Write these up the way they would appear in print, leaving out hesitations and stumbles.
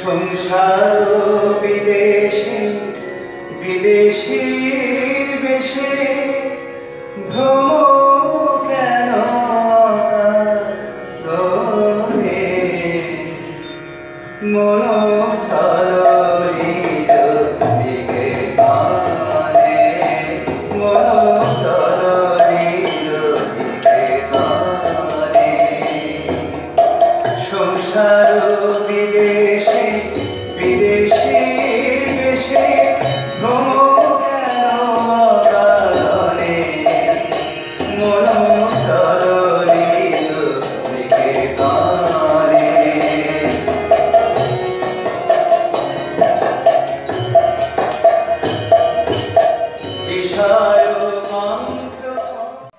সংসার বিদেশে বিদেশীর বেশে ভ্রম কেন গরে মন চলরি দিকে কানে মন চলরি দিকে কানে সংসার বিদেশে বিদেশী দেশে ভ্রম কেন কারণে মন চলরি দিকে কানে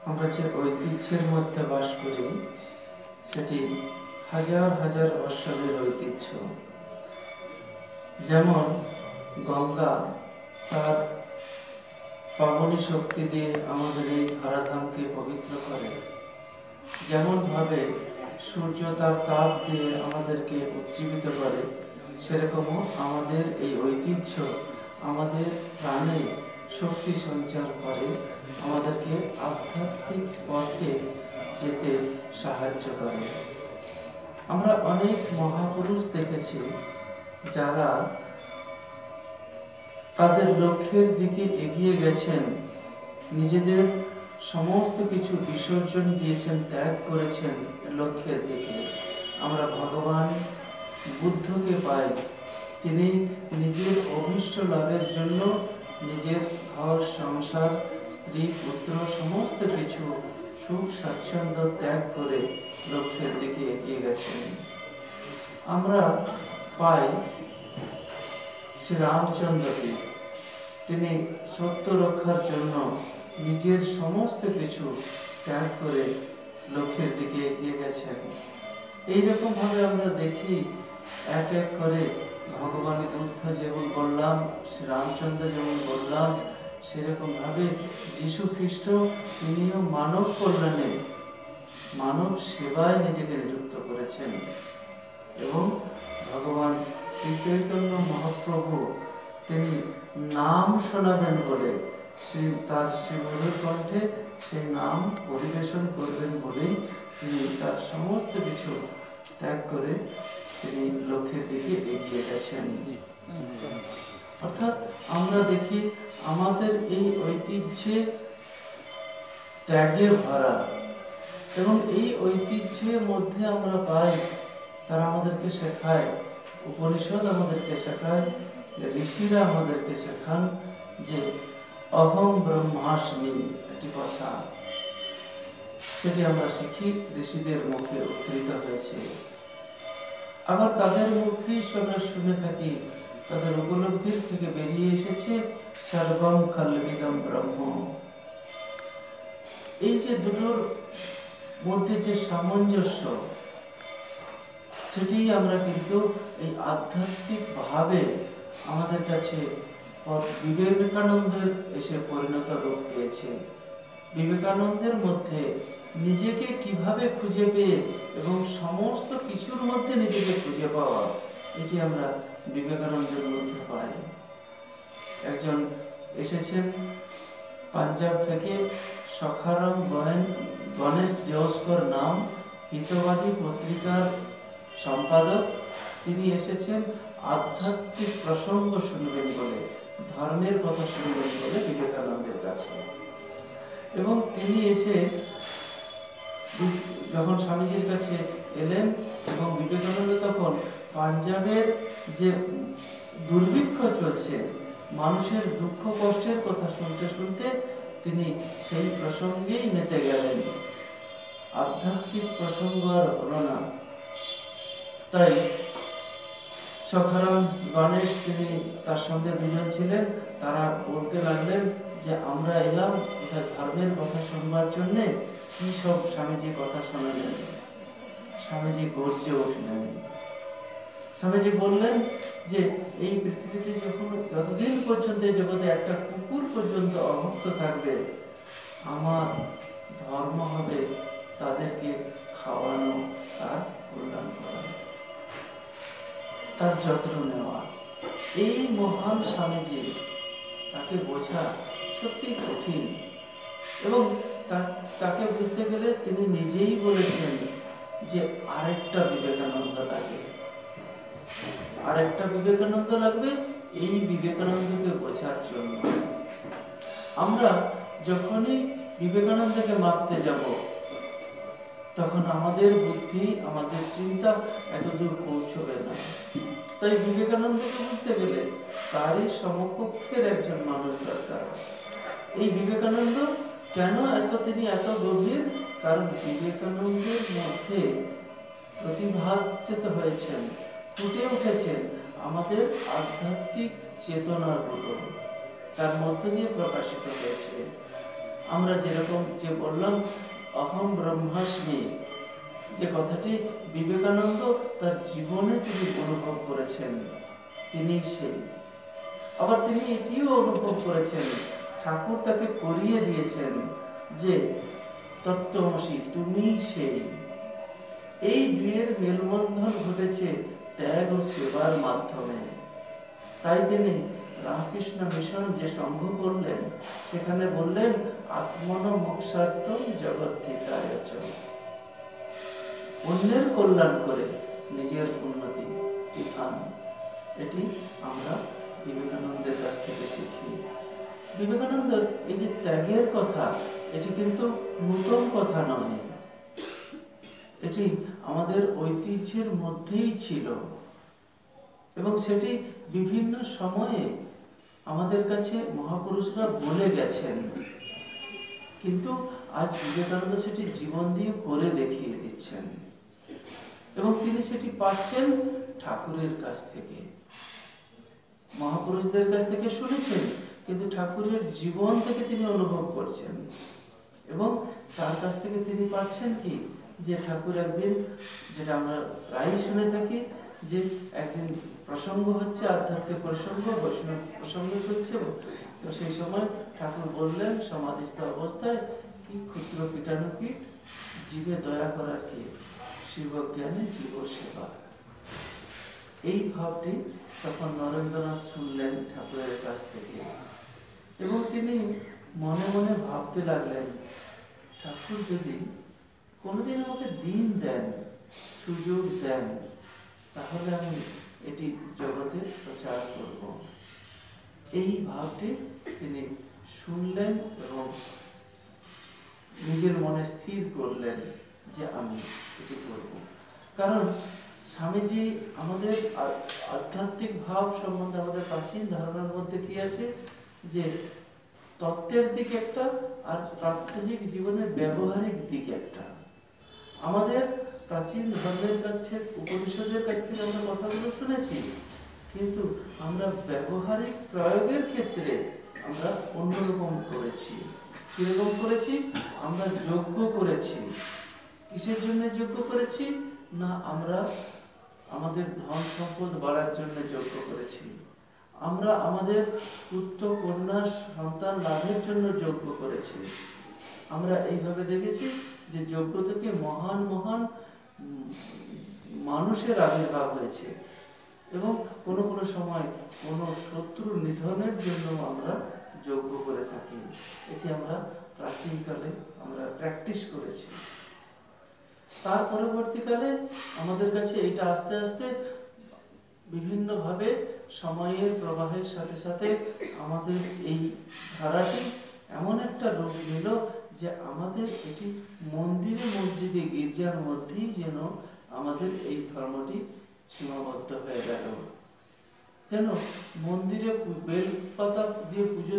আমরা যে ঐতিহ্যের মধ্যে বাস করি সেটি হাজার হাজার বৎসরের ঐতিহ্য। যেমন গঙ্গা তার পাবনী শক্তি দিয়ে আমাদের এই ধরাধামকে পবিত্র করে, যেমন ভাবে সূর্য তার তাপ দিয়ে আমাদেরকে উজ্জীবিত করে, সেরকমও আমাদের এই ঐতিহ্য আমাদের প্রাণে শক্তি সঞ্চার করে, আমাদেরকে আধ্যাত্মিক পথে যেতে সাহায্য করে। আমরা অনেক মহাপুরুষ দেখেছি যারা তাদের লক্ষ্যের দিকে এগিয়ে গেছেন, নিজেদের সমস্ত কিছু বিসর্জন দিয়েছেন, ত্যাগ করেছেন লক্ষ্যের দিকে। আমরা ভগবান বুদ্ধকে পাই, তিনি নিজের অভীষ্ট লাভের জন্য নিজের ঘর সংসার স্ত্রী পুত্র সমস্ত কিছু সুখ স্বাচ্ছন্দ্য ত্যাগ করে লক্ষ্যের দিকে এগিয়ে গেছেন। আমরা পাই শ্রী রামচন্দ্রকে, তিনি সত্য রক্ষার জন্য নিজের সমস্ত কিছু ত্যাগ করে লক্ষ্যের দিকে এগিয়ে গেছেন। এইরকম ভাবে আমরা দেখি এক এক করে ভগবানের বুদ্ধ যেমন বললাম, শ্রী রামচন্দ্র যেমন বললাম, সেরকম ভাবে যীশু খ্রিস্ট তিনিও মানব কল্যাণে মানব সেবায় নিজেকে নিযুক্ত করেছেন। এবং ভগবান শ্রী চৈতন্য মহাপ্রভু তিনি নাম শোনাবেন বলে তার শ্রীমধুর কণ্ঠে সেই নাম পরিবেশন করবেন বলেই তিনি তার সমস্ত কিছু ত্যাগ করে তিনি লক্ষ্যের দিকে এগিয়ে গেছেন। অর্থাৎ আমরা দেখি আমাদের এই ঐতিহ্যে ত্যাগে ভরা, এবং এই ঐতিহ্যের মধ্যে আমরা পাই তারা আমাদেরকে শেখায়, উপনিষদ আমাদেরকে শেখায়, ঋষিরা আমাদেরকে শেখান যে অহং ব্রহ্মাস্মি একটি কথা, সেটি আমরা শিখি ঋষিদের মুখে উদ্ধৃত হয়েছে। আবার তাদের মুখেই আমরা শুনে থাকি, তাদের উপলব্ধির থেকে বেরিয়ে এসেছে সর্বং খল্বিদম ব্রহ্ম। এই যে দুটোর মধ্যে যে সামঞ্জস্য, সেটি আমরা কিন্তু এই আধ্যাত্মিক ভাবে আমাদের কাছে বিবেকানন্দের এসে পরিণত রূপ পেয়েছে। বিবেকানন্দের মধ্যে নিজেকে কিভাবে খুঁজে পেয়ে এবং সমস্ত কিছুর মধ্যে নিজেকে খুঁজে পাওয়া, এটি আমরা বিবেকানন্দের মধ্যে পাই। একজন এসেছেন পাঞ্জাব থেকে, সখারাম গণেশ দেওস্কর নাম, হিতবাদী পত্রিকার সম্পাদক। তিনি এসেছেন আধ্যাত্মিক প্রসঙ্গ শুনবেন বলে, ধর্মের কথা শুনবেন বলে বিবেকানন্দের কাছে। এবং তিনি এসে যখন স্বামীজির কাছে এলেন, এবং বিবেকানন্দ তখন পাঞ্জাবের যে দুর্ভিক্ষ চলছে, মানুষের দুঃখ কষ্টের কথা শুনতে শুনতে তিনি সেই প্রসঙ্গেই মেতে গেলেন। আধ্যাত্মিক প্রসঙ্গ আর হলো না। তাই সখারাম গণেশ, তিনি তার সঙ্গে দুজন ছিলেন, তারা বলতে লাগলেন যে আমরা এলাম কোথায় ধর্মের কথা শুনবার জন্য, কি সব স্বামীজি কথা শোনালেন। স্বামীজি গর্জে উঠলেন। স্বামীজি বললেন যে এই পৃথিবীতে যতদিন পর্যন্ত এই জগতে একটা কুকুর পর্যন্ত অভুক্ত থাকবে, আমার ধর্ম হবে তাদেরকে খাওয়ানো আর কল্যাণ করা। তার যত্ন নেওয়া। এই মহান স্বামীজি, তাকে বোঝা সত্যি কঠিন। এবং তাকে বুঝতে গেলে তিনি নিজেই বলেছেন যে আরেকটা বিবেকানন্দ লাগে, আরেকটা বিবেকানন্দ লাগবে এই বিবেকানন্দকে বোঝার জন্য। আমরা যখনই বিবেকানন্দকে মাপতে যাব, তখন আমাদের বুদ্ধি, আমাদের চিন্তা এতদূর পৌঁছবে না। তাই বিবেকানন্দকে বুঝতে গেলে তারই সমকক্ষের একজন মানুষ দরকার। এই বিবেকানন্দ কেন তিনি এত গভীর? কারণ বিবেকানন্দের মধ্যে প্রতিভাসিত হয়েছেন, ফুটে উঠেছেন আমাদের আধ্যাত্মিক চেতনার রূপ, তার মধ্য দিয়ে প্রকাশিত হয়েছে। আমরা যেরকম যে বললাম অহম ব্রহ্মাস্মি, যে কথাটি বিবেকানন্দ তার জীবনে তিনি অনুভব করেছেন, তিনি সেই। আবার তিনি এটিও অনুভব করেছেন, ঠাকুর তাকে করিয়ে দিয়েছেন যে তত্ত্বমসি, তুমি সেই। এই দুইয়ের মেলবন্ধন ঘটেছে ত্যাগ ও সেবার মাধ্যমে। তাই তিনি রামকৃষ্ণ মিশন যে সংঘ করলেন, সেখানে বললেন আত্মন মোক্ষার্থম জগদ্ধিতায় চ, অন্যের কল্যাণ করে নিজের উন্নতি বিধান। এটি আমরা বিবেকানন্দের কাছ থেকে শিখি। বিবেকানন্দ এই যে ত্যাগের কথা, এটি কিন্তু নতুন কথা নয়, এটি আমাদের ঐতিহ্যের মধ্যেই ছিল এবং সেটি বিভিন্ন সময়ে আমাদের কাছে মহাপুরুষরা বলে গেছেন। কিন্তু আজ বিবেকানন্দ সেটি জীবন দিয়ে করে দেখিয়ে দিচ্ছেন এবং তিনি সেটি পাচ্ছেন ঠাকুরের কাছ থেকে। মহাপুরুষদের কাছ থেকে শুনেছেন, কিন্তু ঠাকুরের জীবন থেকে তিনি অনুভব করছেন এবং তার কাছ থেকে তিনি পাচ্ছেন কি, যে ঠাকুর একদিন, যেটা আমরা প্রায়ই শুনে থাকি, যে একদিন প্রসঙ্গ হচ্ছে, আধ্যাত্মিক প্রসঙ্গ, বৈষ্ণব প্রসঙ্গ চলছে, তো সেই সময় ঠাকুর বললেন সমাধিস্থ অবস্থায়, কি ক্ষুদ্র কীটাণুকীট, জীবে দয়া করার কি, শিবজ্ঞানে জীব সেবা। এই ভাবটি তখন নরেন্দ্রনাথ শুনলেন ঠাকুরের কাছ থেকে এবং তিনি মনে মনে ভাবতে লাগলেন, ঠাকুর যদি কোনোদিন আমাকে দিন দেন, সুযোগ দেন, তাহলে আমি এটি জগতে প্রচার করব। এই ভাবটি তিনি শুনলেন এবং নিজের মনে স্থির করলেন যে আমি এটি করব। কারণ স্বামীজি আমাদের আধ্যাত্মিক ভাব সম্বন্ধে আমাদের প্রাচীন ধারণার মধ্যে কি আছে, যে তত্ত্বের দিক একটা আর প্রাত্যহিক জীবনের ব্যবহারিক দিক একটা। আমাদের প্রাচীন ধর্মের কাছে, উপনিষদের কাছ থেকে আমরা কথাগুলো শুনেছি, কিন্তু আমরা ব্যবহারিক প্রয়োগের ক্ষেত্রে আমরা অন্যরকম করেছি। কিরকম করেছি? আমরা যজ্ঞ করেছি। কিসের জন্য যজ্ঞ করেছি? না, আমরা আমাদের ধন সম্পদ বাড়ার জন্য যজ্ঞ করেছি। আমরা আমাদের পুত্র কন্যা সন্তান লাভের জন্য যজ্ঞ করেছি। আমরা এইভাবে দেখেছি যে যজ্ঞ থেকে মহান মহান মানুষের আবির্ভাব হয়েছে এবং কোনো কোনো সময় কোনো শত্রু নিধনের জন্য আমরা যজ্ঞ করে থাকি। এটি আমরা প্রাচীনকালে আমরা প্র্যাকটিস করেছি। তার পরবর্তীকালে আমাদের কাছে এটা আস্তে আস্তে বিভিন্নভাবে সময়ের প্রবাহের সাথে সাথে আমাদের এই ধারাটি এমন একটা রূপ নিল যে আমাদের এটি মন্দিরে, মসজিদে, গির্জার মধ্যেই যেন আমাদের এই ধর্মটি সীমাবদ্ধ হয়ে গেল। যেন মন্দিরে বেলপাতা দিয়ে পুজো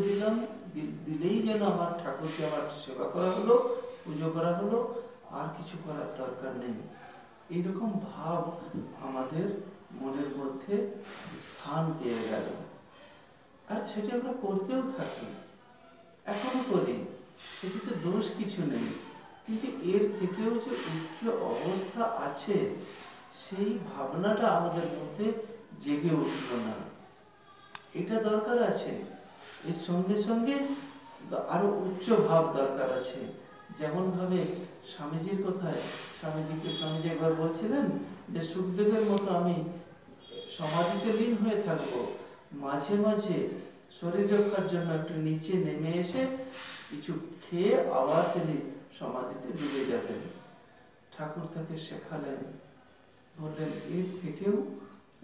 দিলেই যেন আমার ঠাকুরকে আমার সেবা করা হলো, পুজো করা হলো, আর কিছু করার দরকার নেই। এইরকম ভাব আমাদের মনের মধ্যে স্থান পেয়ে গেল, আর সেটি আমরা করতেও থাকি, এখনো করি, সেটিতে দোষ কিছু নেই। কিন্তু এর থেকেও যে উচ্চ অবস্থা আছে, সেই ভাবনাটা আমাদের মধ্যে জেগে উঠল না। এটা দরকার আছে। এর সঙ্গে সঙ্গে আরো উচ্চ ভাব দরকার আছে। যেমন ভাবে স্বামীজির কথায়, স্বামীজি একবার বলছিলেন যে সুখদেবের মতো আমি সমাধিতে লীন হয়ে থাকবো, মাঝে মাঝে শরীর রক্ষার জন্য একটু নিচে নেমে এসে কিছু খেয়ে আবার তিনি সমাধিতে ডুবে যাবেন। ঠাকুর তাকে শেখালেন, বললেন এর থেকেও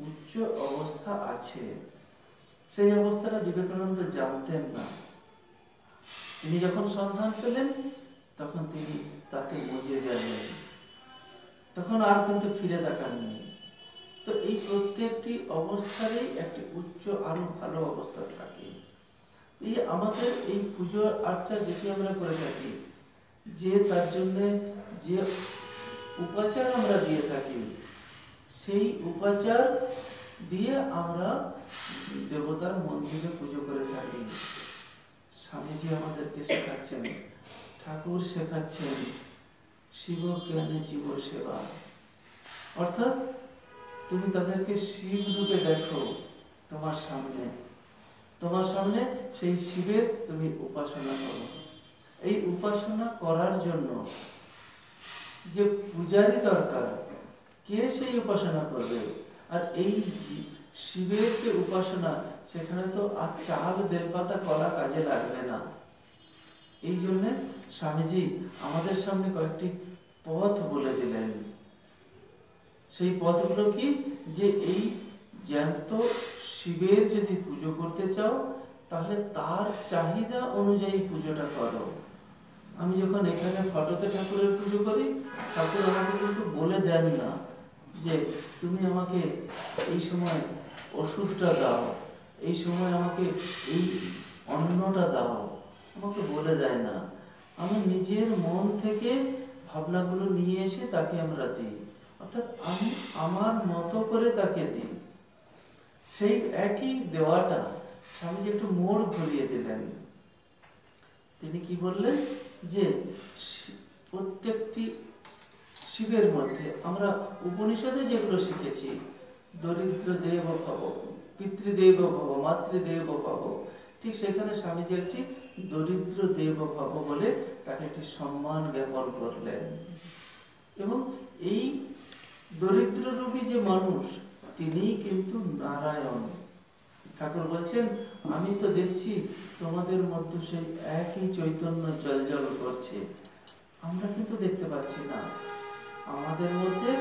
উচ্চ অবস্থা আছে। সেই অবস্থাটা বিবেকানন্দ জানতেন না। তিনি যখন সন্ধান পেলেন তখন তিনি তাতে মজে গেলেন, তখন আর কিন্তু ফিরে তাকাননি। তো এই প্রত্যেকটি অবস্থারই একটি উচ্চ আরো ভালো অবস্থা থাকে। এই আমাদের এই পুজো আর্চা যেটি আমরা করে থাকি, যে তার জন্য যে উপাচার আমরা দিয়ে থাকি, সেই উপাচার দিয়ে আমরা দেবতার মন্দিরে পুজো করে থাকি। স্বামীজি আমাদেরকে শেখাচ্ছেন, ঠাকুর শেখাচ্ছেন শিব জ্ঞানে জীব সেবা। অর্থাৎ তুমি তাদেরকে শিব রূপে দেখো, তোমার সামনে সেই শিবের তুমি উপাসনা করো। এই উপাসনা করার জন্য যে পূজারি দরকার, কে সেই উপাসনা করবে? আর এই শিবের যে উপাসনা, সেখানে তো আর চাল বেলপাতা কলা কাজে লাগবে না। এই জন্য স্বামীজি আমাদের সামনে কয়েকটি পথ বলে দিলেন। সেই পথগুলো কি? যে এই জ্যান্ত শিবের যদি পুজো করতে চাও, তাহলে তার চাহিদা অনুযায়ী পুজোটা করো। আমি যখন এখানে ফটোতে ঠাকুরের পুজো করি, ঠাকুর আমাকে কিন্তু বলে দেন না যে তুমি আমাকে এই সময় ওষুধটা দাও, এই সময় আমাকে এই অন্নটা দাও, আমাকে বলে দেয় না। আমি নিজের মন থেকে ভাবনাগুলো নিয়ে এসে তাকে আমরা দিই, অর্থাৎ আমি আমার মতো করে তাকে দিই। সেই একই দেওয়াটা স্বামীজি একটু মোড় ঘুরিয়ে দিলেন। তিনি কি বললেন যে প্রত্যেকটি শিবের মধ্যে আমরা উপনিষদে যেগুলো শিখেছি, দরিদ্র দেব ভব, পিতৃদেব ভব, মাতৃদেব ভব, ঠিক সেখানে স্বামীজি একটি দরিদ্র দেব ভব বলে তাকে একটি সম্মান জ্ঞাপন করলেন। এবং এই দরিদ্র রূপী যে মানুষ, তিনি কিন্তু নারায়ণ। ঠাকুর বলছেন, আমি তো দেখছি তোমাদের মধ্যে সেই একই চৈতন্য জ্বলজ্বল করছে, আমরা কিন্তু দেখতে পাচ্ছি না। আমাদের মধ্যে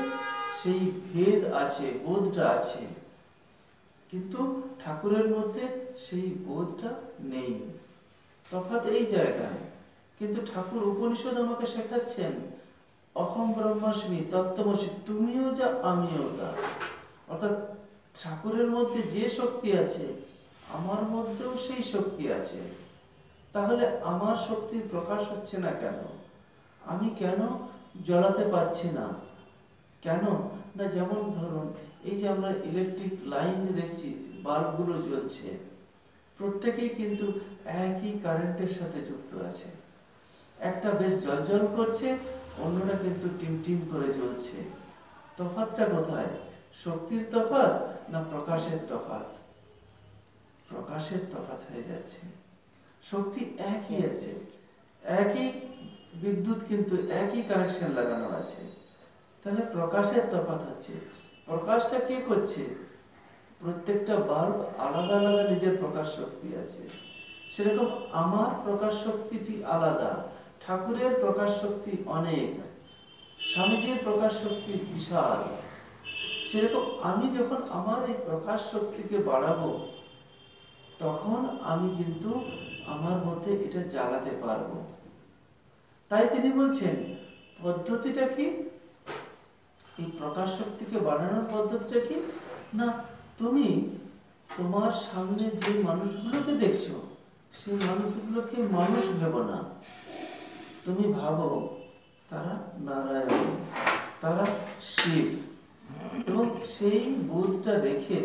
সেই ভেদ আছে, বোধটা আছে, কিন্তু ঠাকুরের মধ্যে সেই বোধটা নেই। তফাৎ এই জায়গায়। কিন্তু ঠাকুর উপনিষদ আমাকে শেখাচ্ছেন, অহম ব্রহ্মাস্মি তত্ত্বমসি, তুমিও যা আমিও তা। অর্থাৎ ঠাকুরের মধ্যে যে শক্তি আছে, আমার মধ্যেও সেই শক্তি আছে। তাহলে আমার শক্তির প্রকাশ হচ্ছে না কেন? আমি কেন জ্বলাতে পারছি না? কেন না? যেমন ধরুন, এই যে আমরা ইলেকট্রিক লাইন দেখছি, বাল্বগুলো জ্বলছে, প্রত্যেকেই কিন্তু একই কারেন্টের সাথে যুক্ত আছে। একটা বেশ জ্বলজ্বল করছে, অন্যটা কিন্তু টিম টিম করে জ্বলছে। তফাৎটা কোথায়? শক্তির তফাৎ না প্রকাশের তফাৎ? প্রকাশের তফাৎ হয়ে যাচ্ছে। শক্তি একই আছে, একই বিদ্যুৎ, কিন্তু একই কানেকশন লাগানো আছে। তাহলে প্রকাশের তফাৎ হচ্ছে। প্রকাশটা কে করছে? প্রত্যেকটা বাল্ব আলাদা আলাদা নিজের প্রকাশ শক্তি আছে। সেরকম আমার প্রকাশ শক্তিটি আলাদা, ঠাকুরের প্রকাশ শক্তি অনেক, স্বামীজির প্রকাশ শক্তি বিশাল। সেরকম আমি যখন আমার এই প্রকাশ শক্তিকে বাড়াবো, তখন আমি কিন্তু আমার মধ্যে এটা জ্বালাতে পারবো। তাই তিনি বলছেন পদ্ধতিটা কি? এই প্রকাশ শক্তিকে বাড়ানোর পদ্ধতিটা কি? না, তুমি তোমার সামনে যে মানুষগুলোকে দেখছো, সেই মানুষগুলোকে মানুষ ভেবো না। তুমি ভাবো তারা নারায়ণ, তারা শিব, এবং সেই বোধটা রেখে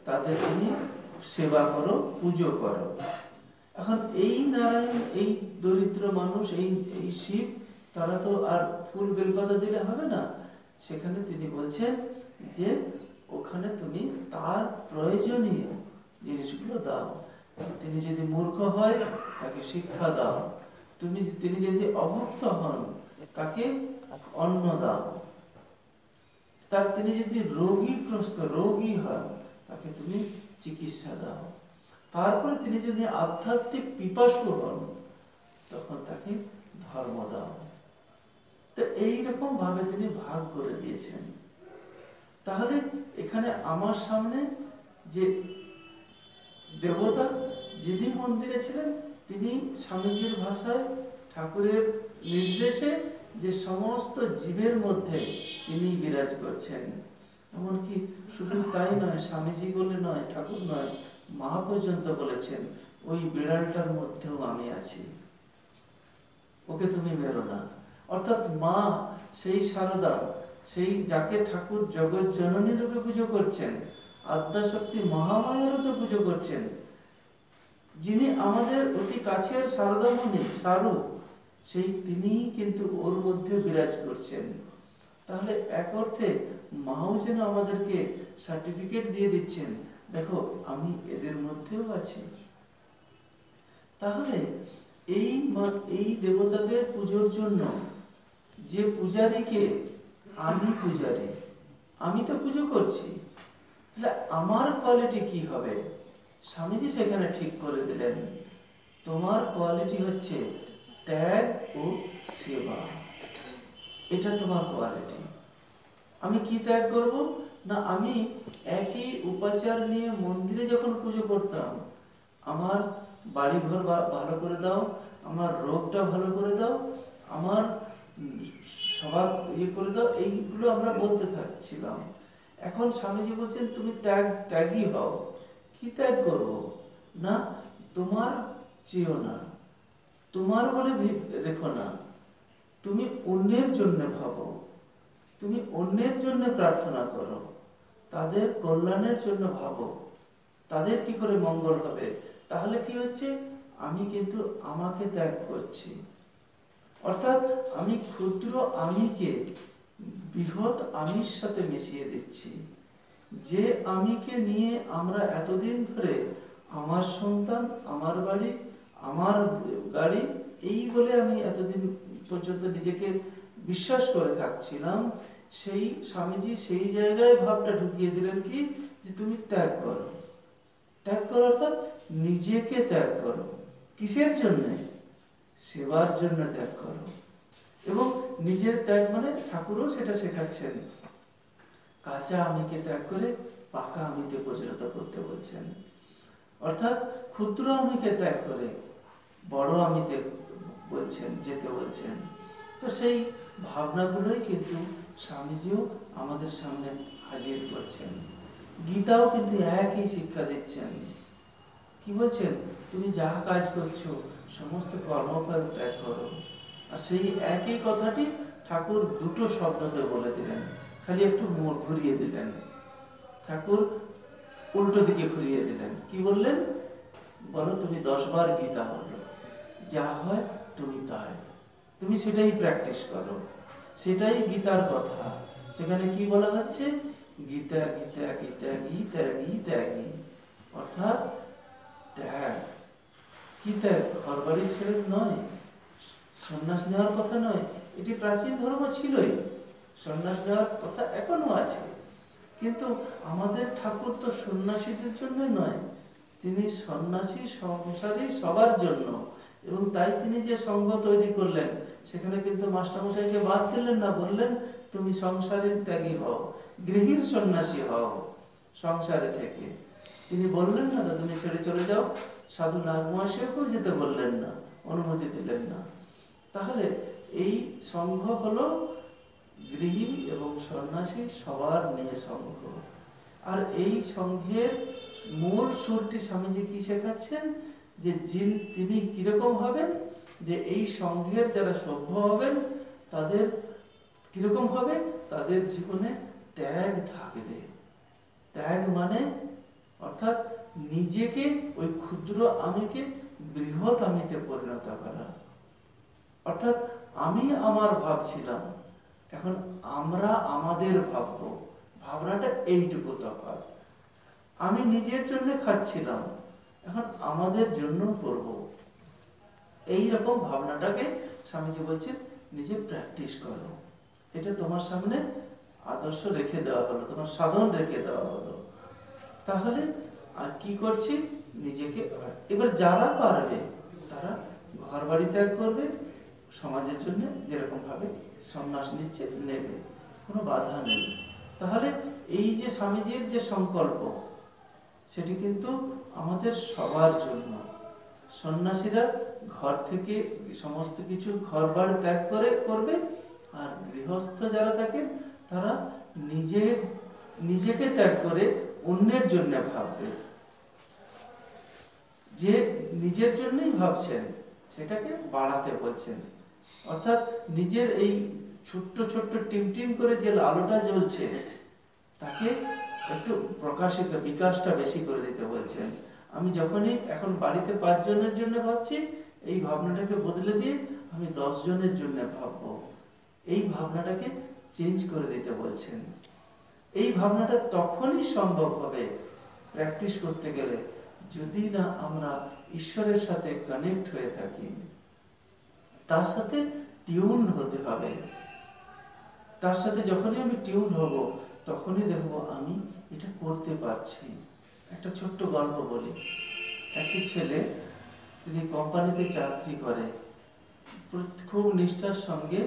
তাদের তুমি সেবা করো, পুজো করো। এখন এই নারায়ণ, এই দরিদ্র মানুষ, এই শিব, তারা তো আর ফুল বেলপাতা দিলে হবে না। সেখানে তিনি বলছেন যে ওখানে তুমি তার প্রয়োজনীয় জিনিসগুলো দাও। তিনি যদি মূর্খ হয়, তাকে শিক্ষা দাও। তিনি যদি অভুক্ত হন, তাকে অন্ন দাও। তার তিনি যদি রোগী হয় তাকে তুমি চিকিৎসা দাও। তারপরে তিনি যদি আধ্যাত্মিক পিপাসু হন তখন তাকে ধর্ম দাও। তো এইরকম ভাবে তিনি ভাগ করে দিয়েছেন। তাহলে এখানে আমার সামনে যে দেবতা যিনি মন্দিরে ছিলেন, তিনি স্বামীজির ভাষায় ঠাকুরের নির্দেশে যে সমস্ত জীবের মধ্যে তিনি বিরাজ করছেন। এমনকি শুধু তাই নয়, স্বামীজি বলে নয়, ঠাকুর নয়, মা পর্যন্ত বলেছেন ওই বিড়ালটার মধ্যেও আমি আছি, ওকে তুমি মেরো না। অর্থাৎ মা সেই সারদা, সেই যাকে ঠাকুর জগৎ জননী রূপে পুজো করছেন, আদ্যাশক্তি মহামায়া রূপে পুজো করছেন, যিনি আমাদের অতি কাছের সারদামণি সারু, সেই তিনি কিন্তু ওর মধ্যে বিরাজ করছেন। তাহলে এক অর্থে মাও যেন আমাদেরকে সার্টিফিকেট দিয়ে দিচ্ছেন, দেখো আমি এদের মধ্যেও আছি। তাহলে এই দেবতাদের পুজোর জন্য যে পূজারীকে, আমি পূজারী, আমি তো পুজো করছি, তাহলে আমার কোয়ালিটি কি হবে? স্বামীজি সেখানে ঠিক করে দিলেন, তোমার কোয়ালিটি হচ্ছে ত্যাগ ও সেবা। এটা তোমার কোয়ালিটি। আমি কি ত্যাগ করব না, আমি একই উপাচার নিয়ে মন্দিরে যখন পুজো করতাম, আমার বাড়িঘর ভালো করে দাও, আমার রোগটা ভালো করে দাও, আমার সবার ইয়ে করে দাও, এইগুলো আমরা বলতে থাকছিলাম। এখন স্বামীজি বলছেন তুমি ত্যাগী হও। কি ত্যাগ করব না, তোমার চেয়েও না, তোমার বলে রেখো না, তুমি অন্যের জন্য ভাবো, তুমি অন্যের জন্য প্রার্থনা করো, তাদের কল্যাণের জন্য ভাবো, তাদের কি করে মঙ্গল হবে। তাহলে কি হচ্ছে, আমি কিন্তু আমাকে ত্যাগ করছি। অর্থাৎ আমি ক্ষুদ্র আমিকে বৃহৎ আমির সাথে মিশিয়ে দিচ্ছি। যে আমিকে নিয়ে আমরা এতদিন ধরে আমার সন্তান, আমার বাড়ি, আমার গাড়ি, এই বলে আমি এতদিন পর্যন্ত নিজেকে বিশ্বাস করে থাকছিলাম, সেই স্বামীজি সেই জায়গায় ভাবটা ঢুকিয়ে দিলেন কি, যে তুমি ত্যাগ করো। ত্যাগ করো অর্থাৎ নিজেকে ত্যাগ করো। কিসের জন্য? সেবার জন্য ত্যাগ করো। এবং নিজের ত্যাগ মানে ঠাকুরও সেটা শেখাচ্ছেন, কাঁচা আমিকে ত্যাগ করে পাকা আমিতে পরিণত করতে বলছেন। অর্থাৎ ক্ষুদ্র আমিকে ত্যাগ করে বড় আমিতে বলছেন, যেতে বলছেন। তো সেই ভাবনাগুলোই কিন্তু স্বামীজিও আমাদের সামনে হাজির করছেন। গীতাও কিন্তু একই শিক্ষা দিচ্ছেন। কি বলছেন? তুমি যা কাজ করছো সমস্ত কর্মফল ত্যাগ করো। আর সেই একই কথাটি ঠাকুর দুটো শব্দতে বলে দিলেন, খালি একটু মোড় ঘুরিয়ে দিলেন। ঠাকুর উল্টো দিকে ঘুরিয়ে দিলেন। কি বললেন? বলো তুমি 10 বার গীতা বলো, যা হয় তুমি তাই, তুমি সেটাই প্র্যাকটিস করো, সেটাই গীতার কথা। সেখানে কি বলা হচ্ছে? গীতা গীতা গীতা গীতা গীতা গী, অর্থাৎ ত্যাগ। কি ত্যাগ? ঘর বাড়ি ছেড়ে নয়, সন্ন্যাস নেওয়ার কথা নয়। এটি প্রাচীন ধর্ম ছিলই, সন্ন্যাস নেওয়ার কথা এখনো আছে। কিন্তু আমাদের ঠাকুর তো সন্ন্যাসীদের জন্য নয়, তিনি সন্ন্যাসী সংসারী সবার জন্য। এবং তাই তিনি যে সংঘ তৈরি করলেন, সেখানে কিন্তু মাস্টারমশাইকে বাদ দিলেন না, বললেন তুমি সংসারের ত্যাগী হও, গৃহীর সন্ন্যাসী হও সংসারে থেকে। তিনি বললেন না তুমি ছেড়ে চলে যাও, সাধু নাগমহাশয়কেও যেতে বললেন না, অনুমতি দিলেন না। তাহলে এই সংঘ হলো গৃহী এবং সন্ন্যাসী সবার নিয়ে সংঘ। আর এই সংঘের মূল সুরটি স্বামীজি কি শেখাচ্ছেন? যে তিনি কিরকম হবেন, যে এই সংঘের যারা সভ্য হবেন তাদের কিরকম হবে, তাদের জীবনে ত্যাগ থাকবে। ত্যাগ মানে অর্থাৎ নিজেকে, ওই ক্ষুদ্র আমিকে বৃহৎ আমিতে পরিণত করা। অর্থাৎ আমি আমার ভাবছিলাম, এখন আমরা আমাদের ভাববো। ভাবনাটা এইটুকু তফাৎ। আমি নিজের জন্য খাচ্ছিলাম, এখন আমাদের জন্য করব। এইরকম ভাবনাটাকে স্বামীজি বলছেন নিজে প্র্যাকটিস করো। এটা তোমার সামনে আদর্শ রেখে দেওয়া হলো, তোমার সাধন রেখে দেওয়া হলো। তাহলে আর কি করছি, নিজেকে এবার যারা পারবে তারা ঘর বাড়ি ত্যাগ করবে, সমাজের জন্য যেরকম ভাবে সন্ন্যাস নিচ্ছে নেবে, কোনো বাধা নেই। তাহলে এই যে স্বামীজির যে সংকল্প, সেটি কিন্তু আমাদের সবার জন্য। সন্ন্যাসীরা ঘর থেকে সমস্ত কিছু ঘর বাড়ি ত্যাগ করে করবে, আর গৃহস্থ যারা থাকেন তারা নিজেকে ত্যাগ করে অন্যের জন্য ভাববে। যে নিজের জন্যই ভাবছেন সেটাকে বাড়াতে বলছেন, অর্থাৎ নিজের এই ছোট্ট ছোট্ট টিম করে যে আলোটা জ্বলছে তাকে একটু প্রকাশিত, বিকাশটা বেশি করে দিতে বলছেন। আমি যখনই এখন বাড়িতে 5 জনের জন্য ভাবছি, এই ভাবনাটাকে বদলে দিয়ে আমি 10 জনের জন্য ভাববো, এই ভাবনাটাকে চেঞ্জ করে দিতে বলছেন। এই ভাবনাটা তখনই সম্ভব হবে প্র্যাকটিস করতে গেলে, যদি না আমরা ঈশ্বরের সাথে কানেক্ট হয়ে থাকি, তার সাথে টিউন হতে হবে। তার সাথে যখনই আমি টিউন হব, তখনই দেখবো আমি এটা করতে পারছি। একটা ছোট্ট গল্প বলি। একটি ছেলে, তিনি কোম্পানিতে চাকরি করে, খুব নিষ্ঠার সঙ্গে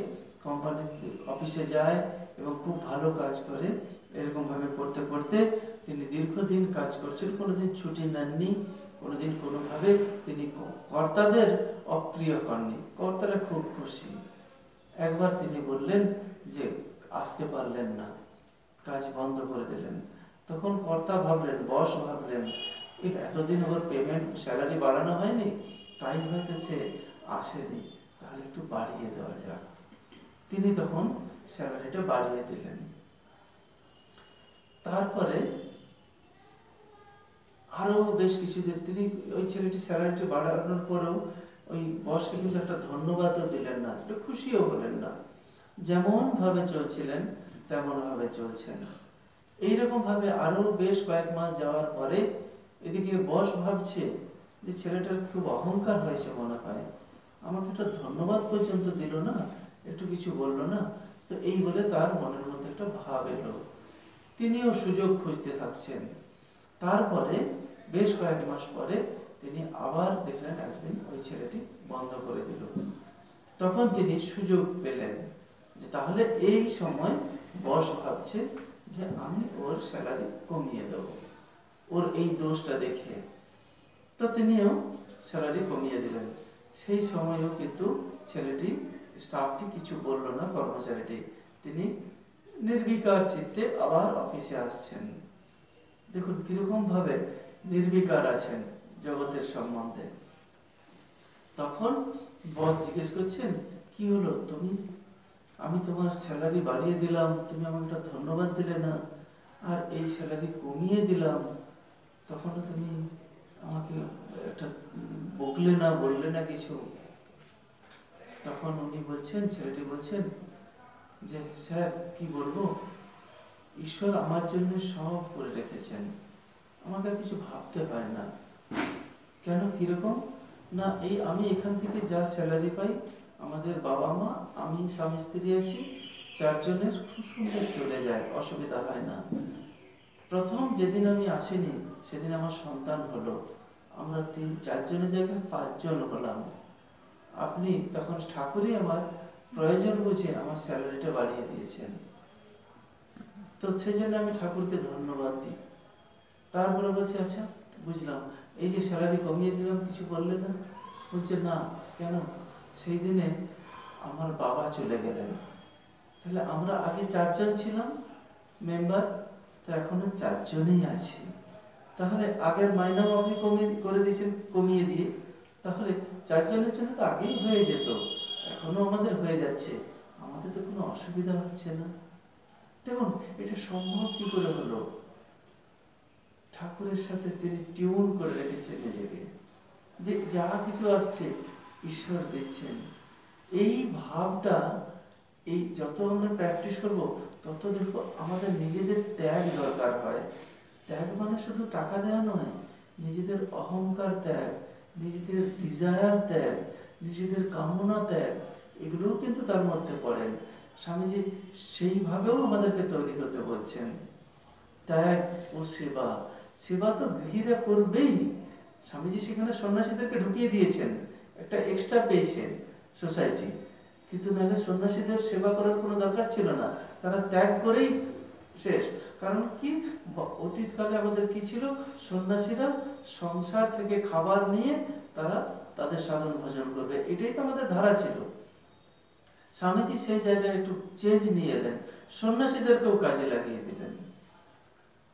কোম্পানি অফিসে যায় এবং খুব ভালো কাজ করে। এরকম ভাবে করতে করতে তিনি দীর্ঘদিন কাজ করছেন, কোনোদিন ছুটি নেননি, কোনোদিন কোনোভাবে তিনি কর্তাদের অপ্রিয় হননি, কর্তারা খুব খুশি। একবার তিনি বললেন যে আসতে পারলেন না, কাজ বন্ধ করে দিলেন। তখন কর্তা ভাবলেন, বস ভাবলেন, এতদিন ওর পেমেন্ট স্যালারি বাড়ানো হয়নি, তাই হয়তো সে আসেনি, তাহলে একটু বাড়িয়ে দেওয়া যাক। তিনি তখন স্যালারিটা বাড়িয়ে দিলেন। তারপরে আরো বেশ কিছুদিন তিনি ওই ছেলেটি স্যালারিটি বাড়ানোর পরেও ওই বসকে কিন্তু একটা ধন্যবাদও দিলেন না, একটু খুশিও হলেন না। যেমন ভাবে চলছিলেন তেমন ভাবে চলছেন। এইরকম ভাবে আরো বেশ কয়েক মাস যাওয়ার পরে এদিকে বস ভাবছে যে ছেলেটার খুব অহংকার হয়েছে মনে হয়, আমাকে একটা ধন্যবাদ পর্যন্ত দিল না, একটু কিছু বললো না। তো এই বলে তার মনের মধ্যে একটা ভাব এলো, তিনিও সুযোগ খুঁজতে থাকছেন। তারপরে বেশ কয়েক মাস পরে তিনি আবার দেখলেন একদিন ওই ছেলেটি বন্ধ করে দিল। তখন তিনি সুযোগ পেলেন যে তাহলে এই সময় বস ভাবছে যে আমি ওর স্যালারি কমিয়ে দেব, ওর এই দোষটা দেখে। তো তিনিও স্যালারি কমিয়ে দিলেন। সেই সময়ও কিন্তু ছেলেটি, স্টাফটি কিছু বললো না, কর্মচারীটি, তিনি নির্বিকার চিত্তে আবার অফিসে আসছেন। দেখুন কিরকম ভাবে নির্বিকার আছেন জগতের সম্বন্ধে। তখন বস জিজ্ঞেস করছেন, কি হলো তুমি, আমি তোমার স্যালারি বাড়িয়ে দিলাম, তুমি আমাকে একটা ধন্যবাদ দিলে না, আর এই স্যালারি কমিয়ে দিলাম, তখন তুমি আমাকে একটা বকলে না, বললে না কিছু। তখন উনি বলছেন, ছেলেটি বলছেন যে স্যার কি বলবো, ঈশ্বর আমার জন্য সব করে রেখেছেন, আমাকে কিছু ভাবতে হয় না। কেন, কিরকম না, এই আমি এখান থেকে যা স্যালারি পাই, আমাদের বাবা মা, আমি স্বামী স্ত্রী আছি, 4 জনের খুব সুন্দর চলে যায়, অসুবিধা হয় না। প্রথম যেদিন আমি আসিনি সেদিন আমার সন্তান হলো, আমরা 4 জনের জায়গায় 5 জন হলাম। আপনি তখন ঠাকুরই আমার প্রয়োজন বুঝে আমার স্যালারিটা বাড়িয়ে দিয়েছেন, তো সেই জন্য আমি ঠাকুরকে ধন্যবাদ দিই। তারপরে বলছে, আচ্ছা বুঝলাম, এই যে স্যালারি কমিয়ে দিলাম কিছু বললে না? বলছে না। কেন? সেই দিনে আমার বাবা চলে গেলেন। তাহলে আমরা আগে 4 জন ছিলাম মেম্বার, তো এখনো 4 জনই আছি। তাহলে আগের মাইনাও আপনি করে দিয়েছেন, কমিয়ে দিয়ে, তাহলে 4 জনের জন্য তো আগেই হয়ে যেত, এখনো আমাদের হয়ে যাচ্ছে, আমাদের তো কোনো অসুবিধা হচ্ছে না। দেখুন এটা সম্ভব কি করে হলো? ঠাকুরের সাথে তিনি টিউন করে রেখেছেন নিজেকে, যে যা কিছু আসছে ঈশ্বর দিচ্ছেন। এই ভাবটা, এই যত আমরা প্র্যাকটিস করব তত দেখবো আমাদের নিজেদের ত্যাগ দরকার হয়। ত্যাগ মানে শুধু টাকা দেওয়া নয়, নিজেদের অহংকার ত্যাগ, নিজেদের ডিজায়ার ত্যাগ, নিজেদের কামনা ত্যাগ, এগুলোও কিন্তু তার মধ্যে পড়েন। স্বামীজি সেইভাবেও আমাদেরকে তৈরি হতে বলছেন। ত্যাগ ও সেবা, সেবা তো গৃহীরা করবেই। স্বামীজি সেখানে সন্ন্যাসীদেরকে ঢুকিয়ে দিয়েছেন, একটা এক্সট্রা পেয়েছেন সোসাইটি, কিন্তু নাহলে সন্ন্যাসীদের সেবা করার কোনো দরকার ছিল না, তারা ত্যাগ করেই শেষ। কারণ কি, অতীতকালে আমাদের কি ছিল, সন্ন্যাসীরা সংসার থেকে খাবার নিয়ে তারা তাদের সাধন ভজন করবে, এটাই তো আমাদের ধারা ছিল। স্বামীজি সেই জায়গায় একটু চেঞ্জ নিয়ে এলেন, সন্ন্যাসীদেরকেও কাজে লাগিয়ে দিলেন।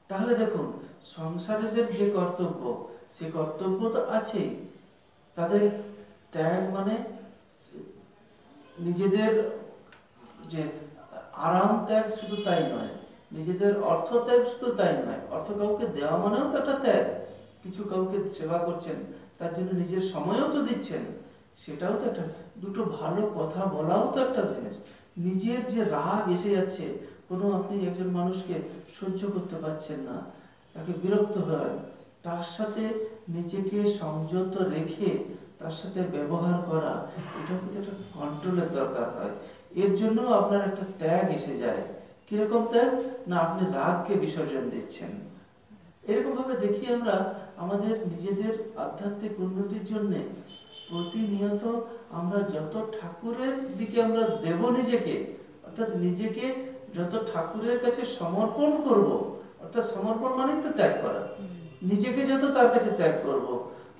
তাহলে দেখুন, সংসারীদের যে কর্তব্য, সে কর্তব্য তো আছেই। তাদের ত্যাগ মানে নিজেদের যে আরাম ত্যাগ শুধু তাই নয়, নিজেদের অর্থ ত্যাগ শুধু তাই নয়, অর্থ কাউকে দেওয়া মানেও তো একটা ত্যাগ। কিছু কাউকে সেবা করছেন, তার জন্য নিজের সময়ও তো দিচ্ছেন, সেটাও তো একটা। দুটো ভালো কথা বলাও তো একটা জিনিস। নিজের যে রাগ এসে যাচ্ছে, কোনো আপনি একজন মানুষকে সহ্য করতে পারছেন না, তাকে বিরক্ত হয়, তার সাথে নিজেকে সংযত রেখে তার সাথে ব্যবহার করা, এটা কিন্তু একটা কন্ট্রোলের দরকার হয়। এর জন্য আপনার একটা ত্যাগ এসে যায়। কিরকম ত্যাগ না, আপনি রাগকে বিসর্জন দিচ্ছেন। এরকম ভাবে দেখি আমরা আমাদের নিজেদের আধ্যাত্মিক উন্নতির জন্য প্রতিনিয়ত আমরা যত ঠাকুরের দিকে আমরা দেব নিজেকে, অর্থাৎ নিজেকে যত ঠাকুরের কাছে সমর্পণ করব, অর্থাৎ সমর্পণ মানে তো ত্যাগ করা, নিজেকে যত তার কাছে ত্যাগ করব,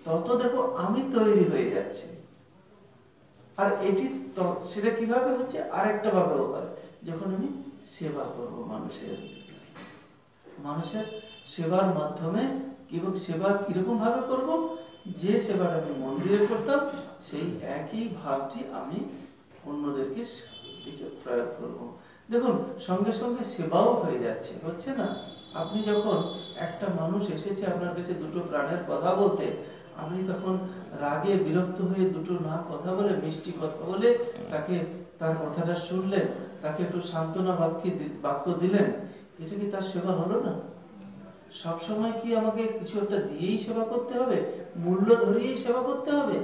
তত দেখো আমি তৈরি হয়ে যাচ্ছি। আর এটি সেটা কিভাবে হচ্ছে, আরেকটা ভাবেও হয়, যখন আমি সেবা করব মানুষের, মানুষের সেবার মাধ্যমে। এবং সেবা কিরকম ভাবে করব, যে সেবাটা আমি মন্দিরে করতাম সেই একই ভাবটি আমি অন্যদেরকে প্রয়োগ করব। দেখুন, সঙ্গে সঙ্গে সেবাও হয়ে যাচ্ছে, হচ্ছে না? আপনি যখন একটা মানুষ এসেছে আপনার কাছে দুটো প্রাণের কথা বলতে, আপনি তখন রাগে বিরক্ত হয়ে দুটো না কথা বলে, মিষ্টি কথা বলে তাকে তার কথাটা শুনলেন, তাকে একটু সান্ত্বনা বাক্য দিলেন, এটা কি তার সেবা হলো না? সবসময় কি আমাকে কিছু একটা দিয়েই সেবা করতে হবে, মূল্য ধরিয়েই সেবা করতে হবে?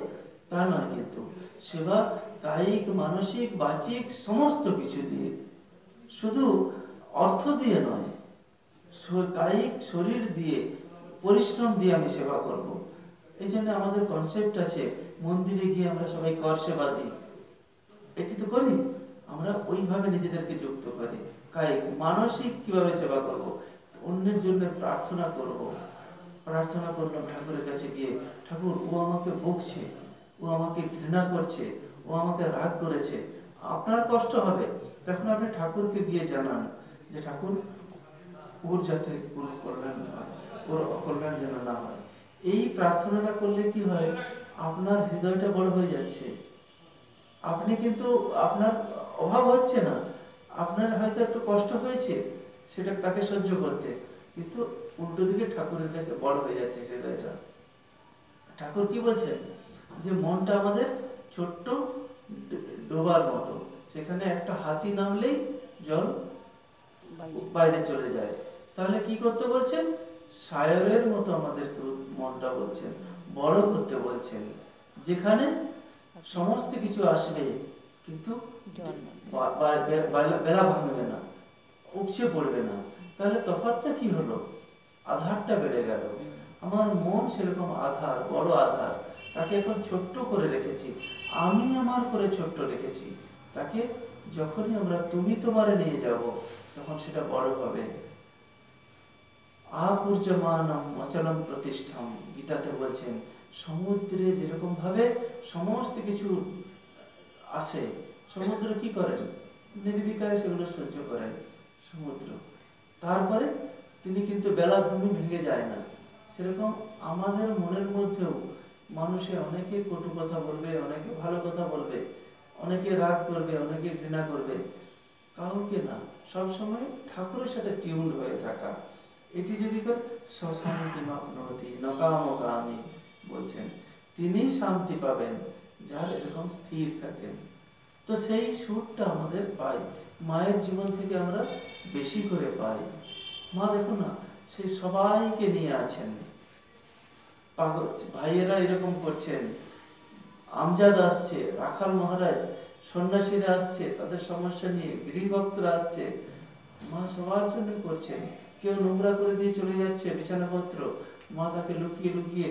তা নয়। কিন্তু সেবা কায়িক, মানসিক, বাচিক সমস্ত কিছু দিয়ে, শুধু অর্থ দিয়ে নয়, কায়িক শরীর দিয়ে, পরিশ্রম দিয়ে আমি সেবা করব। এই জন্য আমাদের কনসেপ্ট আছে, মন্দিরে গিয়ে আমরা সবাই কর সেবা দিই, এটি তো করি আমরা। ওইভাবে নিজেদেরকে যুক্ত করি, কায়িক মানসিক কিভাবে সেবা করব, অন্যের জন্য প্রার্থনা করব। প্রার্থনা করলাম ঠাকুরের কাছে গিয়ে, ঠাকুর ও আমাকে বকছে, ও আমাকে ঘৃণা করছে, ও আমাকে রাগ করেছে, আপনার কষ্ট হবে, তখন আপনি ঠাকুরকে গিয়ে জানান যে ঠাকুর ওর যাতে কোনো কল্যাণ হয়, ওর অকল্যাণ যেন না হয়। এই প্রার্থনাটা করলে কি হয়, আপনার হৃদয়টা বড় হয়ে যাচ্ছে। আপনি কিন্তু আপনার অভাব হচ্ছে না, আপনার হয়তো একটু কষ্ট হয়েছে সেটা তাকে সহ্য করতে, কিন্তু উল্টো দিকে ঠাকুরের কাছে বড় হয়ে যাচ্ছে হৃদয়টা। ঠাকুর কি বলছেন, যে মনটা আমাদের ছোট্ট ডোবার মতো, সেখানে একটা হাতি নামলেই জল বাইরে চলে যায়। তাহলে কি করতে বলছেন, সায়রের মতো আমাদেরকে মনটা বলছেন বড় করতে বলছেন, যেখানে সমস্ত কিছু আসবে কিন্তু বেলা ভাঙবে না, উপচে পড়বে না। তাহলে তফাৎটা কি হলো, আধারটা বেড়ে গেল। আমার মন সেরকম আধার, বড় আধার, তাকে এখন ছোট্ট করে রেখেছি, আমি আমার করে ছোট্ট রেখেছি তাকে। যখনই আমরা তুমি তোমারে নিয়ে যাব, তখন সেটা বড় হবে। আপূর্যমানম অচলম প্রতিষ্ঠাম, গীতাতে বলছেন, সমুদ্রে যেরকম ভাবে সমস্ত কিছু আসে, সমুদ্র কি করেন, নির্বিকারে সেগুলো সহ্য করেন সমুদ্র। তারপরে তিনি কিন্তু বেলাভূমি ভেঙে যায় না। সেরকম আমাদের মনের মধ্যেও মানুষে অনেকে কটু কথা বলবে, অনেকে ভালো কথা বলবে, অনেকে রাগ করবে, অনেকে ঘৃণা করবে, কাউকে না, সবসময় ঠাকুরের সাথে টিউন হয়ে থাকা। এটি যদি শান্তি মাপনতি নকামকামি বলছেন, তিনি শান্তি পাবেন যার এরকম স্থির থাকেন। তো সেই সুরটা আমাদের পাই, মায়ের জীবন থেকে আমরা বেশি করে পাই। মা দেখো না, সেই সবাইকে নিয়ে আছেন, ভাইয়েরা এরকম করছেন, আমজাদ আসছে, রাখাল মহারাজ সন্ন্যাসীরা আসছে তাদের সমস্যা নিয়ে, গৃহভক্তরা আসছে, মা সবার জন্য করছেন। কেউ নোংরা করে দিয়ে চলে যাচ্ছে বিছানাপত্র, মা তাকে লুকিয়ে লুকিয়ে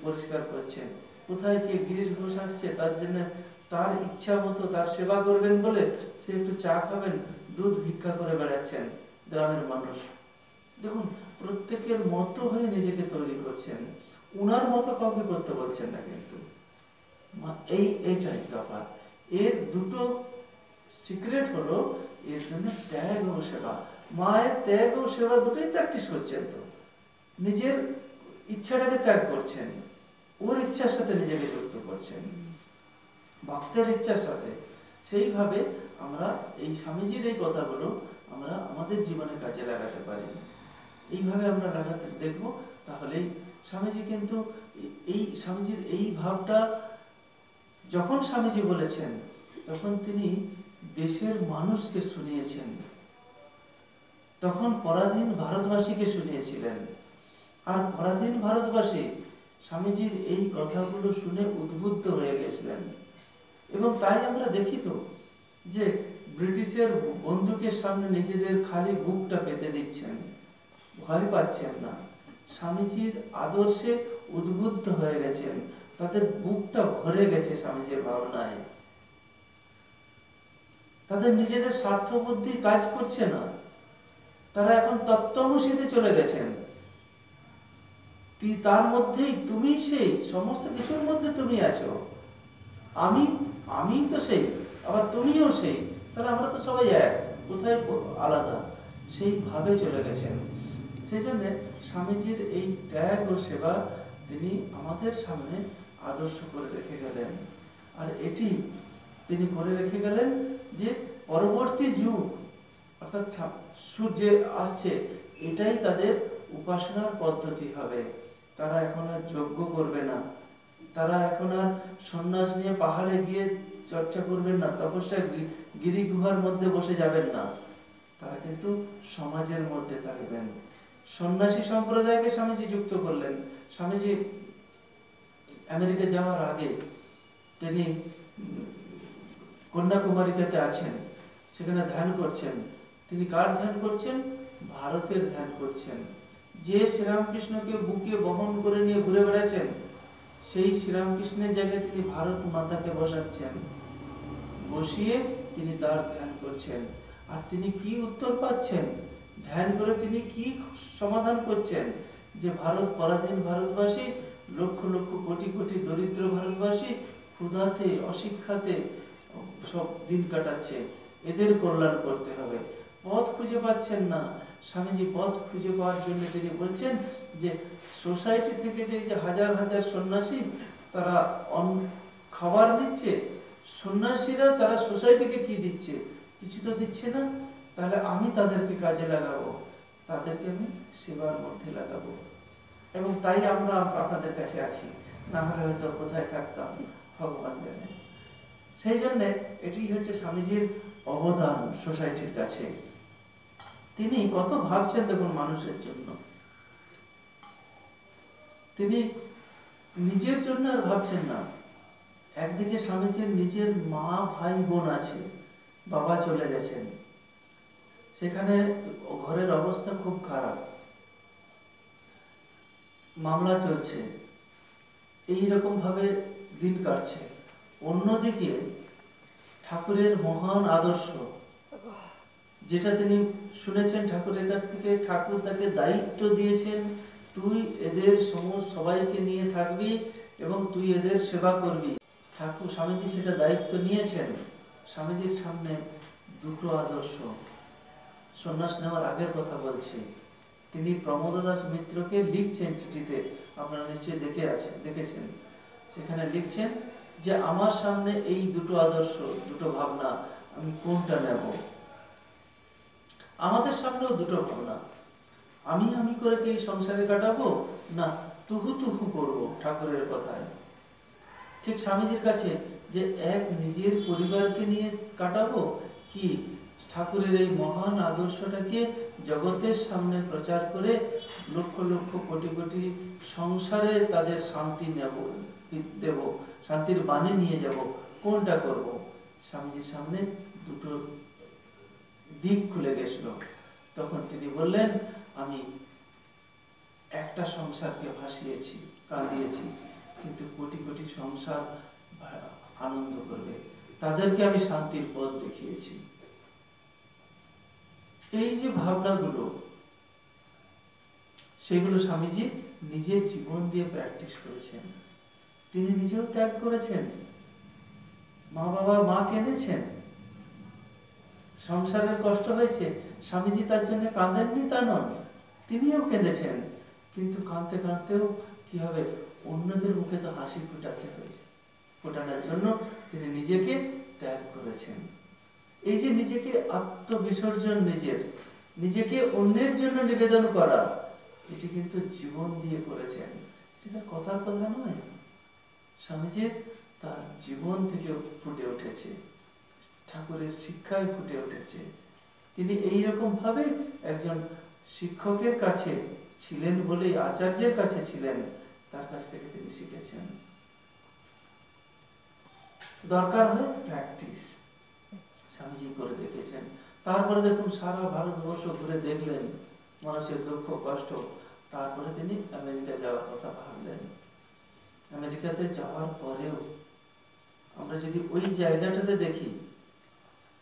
পরিষ্কার করছেন। কোথায় কে গিরিশ ঘোষ আসছে, তার জন্য তার ইচ্ছা মতো তার সেবা করবেন বলে সে একটু চা খাবেন, দুধ ভিক্ষা করে বেড়াচ্ছেন গ্রামের মানুষ। দেখুন, প্রত্যেকের মতো হয়ে নিজেকে তৈরি করছেন, উনার মতো কাউকে করতে বলছেন না। কিন্তু এইটাই তফাৎ। এর দুটো সিক্রেট হলো, এর জন্য ত্যাগ ও সেবা। মায়ের ত্যাগ ও সেবা দুটোই প্র্যাকটিস করছেন। তো নিজের ইচ্ছাটাকে ত্যাগ করছেন, ওর ইচ্ছার সাথে নিজেকে যুক্ত করছেন, ভক্তের ইচ্ছার সাথে। সেইভাবে আমরা এই স্বামীজির এই কথাগুলো আমরা আমাদের জীবনে কাজে লাগাতে পারি। এইভাবে আমরা লাগাতে দেখবো, তাহলেই স্বামীজি কিন্তু এই স্বামীজির এই ভাবটা যখন স্বামীজি বলেছেন, তখন তিনি দেশের মানুষকে শুনিয়েছেন, তখন পরাধীন ভারতবাসীকে শুনিয়েছিলেন। আর পরাধীন ভারতবাসী স্বামীজির এই কথাগুলো শুনে উদ্বুদ্ধ হয়ে গেছিলেন। এবং তাই আমরা দেখি তো যে ব্রিটিশের বন্দুকের সামনে নিজেদের খালি বুকটা পেতে দিচ্ছেন, ভয় পাচ্ছেন না। স্বামীজির আদর্শে উদ্বুদ্ধ হয়ে গেছেন, তাদের বুকটা ভরে গেছে স্বামীজির ভাবনায়। তাদের নিজেদের স্বার্থ বুদ্ধি কাজ করছে না, তারা এখন তত্ত্বমসিতে চলে গেছেন। তার মধ্যেই তুমি সেই, সমস্ত কিছুর মধ্যে তুমি আছো, আমি তো সেই, আবার তুমিও সেই, তাহলে আমরা তো সবাই এক, কোথায় আলাদা, সেই ভাবে চলে গেছেন। সেই জন্য স্বামীজির এই ত্যাগ ও সেবা তিনি আমাদের সামনে আদর্শ করে রেখে গেলেন। আর এটি তিনি করে রেখে গেলেন যে পরবর্তী যুগ অর্থাৎ সূর্য আসছে, এটাই তাদের উপাসনার পদ্ধতি হবে। তারা এখন আর যজ্ঞ করবে না, তারা এখন আর সন্ন্যাস নিয়ে পাহাড়ে গিয়ে চর্চা করবেন না, তপস্যা গিরি গুহার মধ্যে বসে যাবেন না, তারা কিন্তু সমাজের মধ্যে থাকবেন। সন্ন্যাসী সম্প্রদায়কে স্বামীজি যুক্ত করলেন। স্বামীজি আমেরিকা যাওয়ার আগে তিনি কন্যাকুমারিকাতে আছেন, সেখানে ধ্যান করছেন। তিনি কার ধ্যান করছেন? ভারতের ধ্যান করছেন। যে শ্রীরামকৃষ্ণকে বুকে বহন করে নিয়ে ঘুরে বেড়াচ্ছেন, সেই শ্রীরামকৃষ্ণের জায়গায় তিনি ভারত মাতাকে বসাচ্ছেন, বসিয়ে তিনি তার ধ্যান করছেন। আর তিনি কি উত্তর পাচ্ছেন ধ্যান করে? তিনি কি সমাধান করছেন? যে ভারত পরাধীন ভারতবাসী, লক্ষ লক্ষ কোটি কোটি দরিদ্র ভারতবাসী ক্ষুধাতে অশিক্ষাতে সব দিন কাটাচ্ছে, এদের কল্যাণ করতে হবে। পথ খুঁজে পাচ্ছেন না। স্বামীজি পথ খুঁজে পাওয়ার জন্য তিনি বলছেন যে সোসাইটি থেকে যে হাজার হাজার সন্ন্যাসী তারা খাবার নিচ্ছে, সন্ন্যাসীরা তারা সোসাইটিকে কি দিচ্ছে? কিছু তো দিচ্ছে না। তাহলে আমি তাদেরকে কাজে লাগাবো, তাদেরকে আমি সেবার মধ্যে লাগাবো। এবং তাই আমরা আপনাদের কাছে আছি, না হলে হয়তো কোথায় থাকতাম ভগবান জানে। সেই জন্য এটি হচ্ছে স্বামীজির অবদান সোসাইটির কাছে। তিনি কত ভাবছেন দেখুন মানুষের জন্য। তিনি নিজের জন্য আর ভাবছেন না। একদিকে স্বামীজির নিজের মা ভাই বোন আছে, বাবা চলে গেছেন, সেখানে ঘরের অবস্থা খুব খারাপ, মামলা চলছে, এইরকম ভাবে দিন কাটছে। অন্যদিকে ঠাকুরের মহান আদর্শ, যেটা তিনি শুনেছেন ঠাকুরের কাছ থেকে, ঠাকুর তাকে দায়িত্ব দিয়েছেন, তুই এদের সবাইকে নিয়ে থাকবি এবং তুই এদের সেবা করবি। ঠাকুর স্বামীজি সেটা দায়িত্ব নিয়েছেন। স্বামীজির সামনে দুটো আদর্শ। সন্ন্যাস নেওয়ার আগের কথা বলছি, তিনি প্রমোদ দাস মিত্রকে লিখছেন চিঠিতে, আপনারা নিশ্চয়ই দেখেছেন। সেখানে লিখছেন যে আমার সামনে এই দুটো আদর্শ, দুটো ভাবনা, আমি কোনটা নেব? আমাদের সামনেও দুটো ভাবনা, আমি করে কি সংসারে কাটাবো, না তুহু তুহু করবো ঠাকুরের কথায়। ঠিক স্বামীজির কাছে যে এক নিজের পরিবারকে নিয়ে কাটাবো, কি ঠাকুরের এই মহান আদর্শটাকে জগতের সামনে প্রচার করে লক্ষ লক্ষ কোটি কোটি সংসারে তাদের শান্তি দেব, শান্তির বাণী নিয়ে যাব, কোনটা করব? স্বামীজির সামনে দুটো দিক খুলে গেছিল। তখন তিনি বললেন, আমি একটা সংসারকে ভাসিয়েছি, কাঁদিয়েছি, কিন্তু কোটি কোটি সংসার আনন্দ করবে, তাদেরকে আমি শান্তির পথ দেখিয়েছি। এই যে ভাবনাগুলো, সেগুলো স্বামীজি নিজের জীবন দিয়ে প্র্যাকটিস করেছেন। তিনি নিজেও ত্যাগ করেছেন, মা কেঁদেছেন, সংসারের কষ্ট হয়েছে, স্বামীজি তার জন্য কাঁদেননি তা নয়, তিনিও কেঁদেছেন, কিন্তু কাঁদতে কাঁদতেও কি হবে, অন্যদের মুখে তো হাসি ফোটাতে হয়েছে, ফোটানোর জন্য তিনি নিজেকে ত্যাগ করেছেন। এই যে নিজেকে আত্মবিসর্জন, নিজেকে অন্যের জন্য নিবেদন করা, এটি কিন্তু জীবন দিয়ে করেছেন। এটা কথার কথা নয়, স্বামীজির তার জীবন থেকে ফুটে উঠেছে, ঠাকুরের শিক্ষায় ফুটে উঠেছে। তিনি এইরকম ভাবে একজন শিক্ষকের কাছে ছিলেন বলেই, আচার্যের কাছে ছিলেন, তার কাছ থেকে তিনি শিখেছেন। দরকার হয় প্র্যাকটিস, স্বামীজি করে দেখেছেন। তারপরে দেখুন, সারা ভারতবর্ষ ঘুরে দেখলেন মানুষের দুঃখ কষ্ট, তারপরে তিনি আমেরিকা যাওয়ার কথা ভাবলেন। আমেরিকাতে যাওয়ার পরেও আমরা যদি ওই জায়গাটাতে দেখি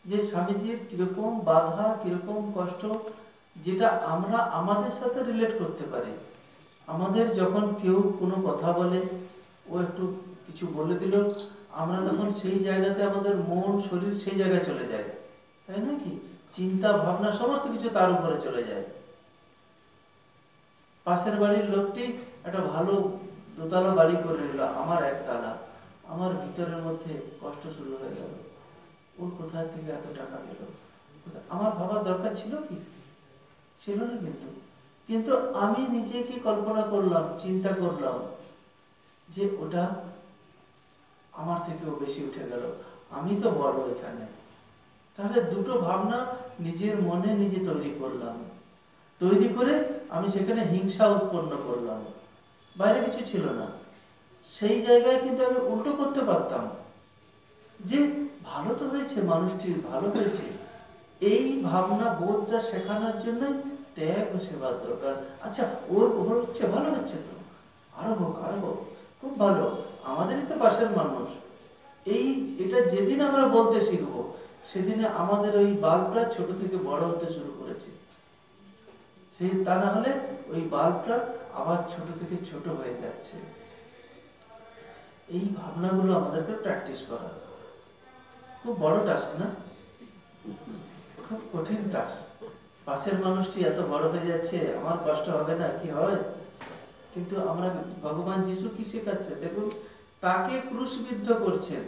যে স্বামীজির কিরকম বাধা, কিরকম কষ্ট, যেটা আমরা আমাদের সাথে রিলেট করতে পারি। আমাদের যখন কেউ কোনো কথা বলে, ও একটু কিছু বলে দিল, আমরা তখন সেই জায়গাতে আমাদের মন শরীর সেই জায়গায় চলে যায়, তাই না কি? চিন্তা ভাবনা সমস্ত কিছু তার উপরে চলে যায়। পাশের বাড়ির লোকটি একটা ভালো দোতলা বাড়ি করে নিল, আমার একতলা, আমার ভিতরের মধ্যে কষ্ট শুরু হয়ে গেল। ওর কোথায় থেকে এত টাকা পেল? আমার ভাবার দরকার ছিল কি? ছিল না। কিন্তু আমি নিজে কি কল্পনা করলাম, চিন্তা করলাম যে ওটা আমার থেকেও বেশি উঠে গেল, আমি তো বড় এখানে। তাহলে দুটো ভাবনা নিজের মনে নিজে তৈরি করলাম, তৈরি করে আমি সেখানে হিংসা উৎপন্ন করলাম, বাইরে কিছু ছিল না। সেই জায়গায় কিন্তু আমি উল্টো করতে পারতাম, যে ভালো তো হয়েছে, মানুষটি ভালো হয়েছে। এই ভাবনা বোধটা শেখানোর জন্য ত্যাগ ও সেবার দরকার। আচ্ছা, ওর হচ্ছে, ভালো হচ্ছে তো, আরো হোক, আরো হোক, খুব ভালো, আমাদেরই তো পাশের মানুষ। এটা যেদিন আমরা বলতে শিখবো, সেদিনে আমাদের ওই বাল্বটা ছোট থেকে বড় হতে শুরু করেছে। তা না হলে ওই বাল্বটা আবার ছোট থেকে ছোট হয়ে যাচ্ছে। এই ভাবনাগুলো আমাদেরকে প্র্যাকটিস করা খুব বড় টাস্ক না? খুব কঠিন টাস্ক। পাশের মানুষটি এত বড় হয়ে যাচ্ছে, আমার কষ্ট হবে না? কি হয়? কিন্তু আমরা, ভগবান যিশু কি শেখাচ্ছেন দেখুন, তাকে ক্রুশবিদ্ধ করছেন,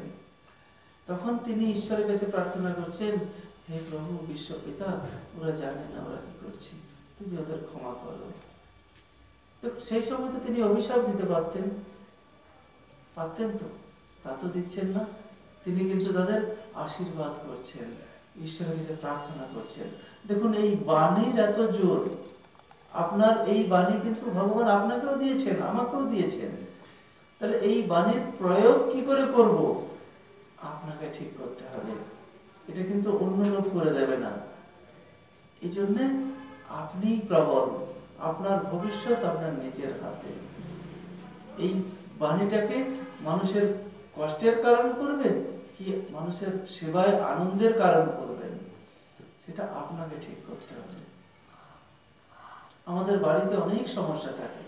তখন তিনি ঈশ্বরের কাছে প্রার্থনা করছেন, হে প্রভু বিশ্বপিতা, ওরা জানে না ওরা কি করছে, তুমি ওদের ক্ষমা করো। তো সেই সময় তো তিনি অভিশাপ দিতে পারতেন তো, তা তো দিচ্ছেন না। তিনি কিন্তু তাদের আশীর্বাদ করছেন, ঈশ্বরের কাছে প্রার্থনা করছেন। দেখুন, এই বাণীর এত জোর। আপনার এই বাণী কিন্তু ভগবান আপনাকেও দিয়েছেন, আমাকেও দিয়েছেন। তাহলে এই বাণীর প্রয়োগ কি করে করব, আপনাকে ঠিক করতে হবে। এটা কিন্তু অন্য লোক করে দেবে না। এই জন্য আপনি প্রবল, আপনার ভবিষ্যৎ আপনার নিজের হাতে। এই বাণীটাকে মানুষের কষ্টের কারণ করবেন কি মানুষের সেবায় আনন্দের কারণ করবেন, সেটা আপনাকে ঠিক করতে হবে। আমাদের বাড়িতে অনেক সমস্যা থাকে,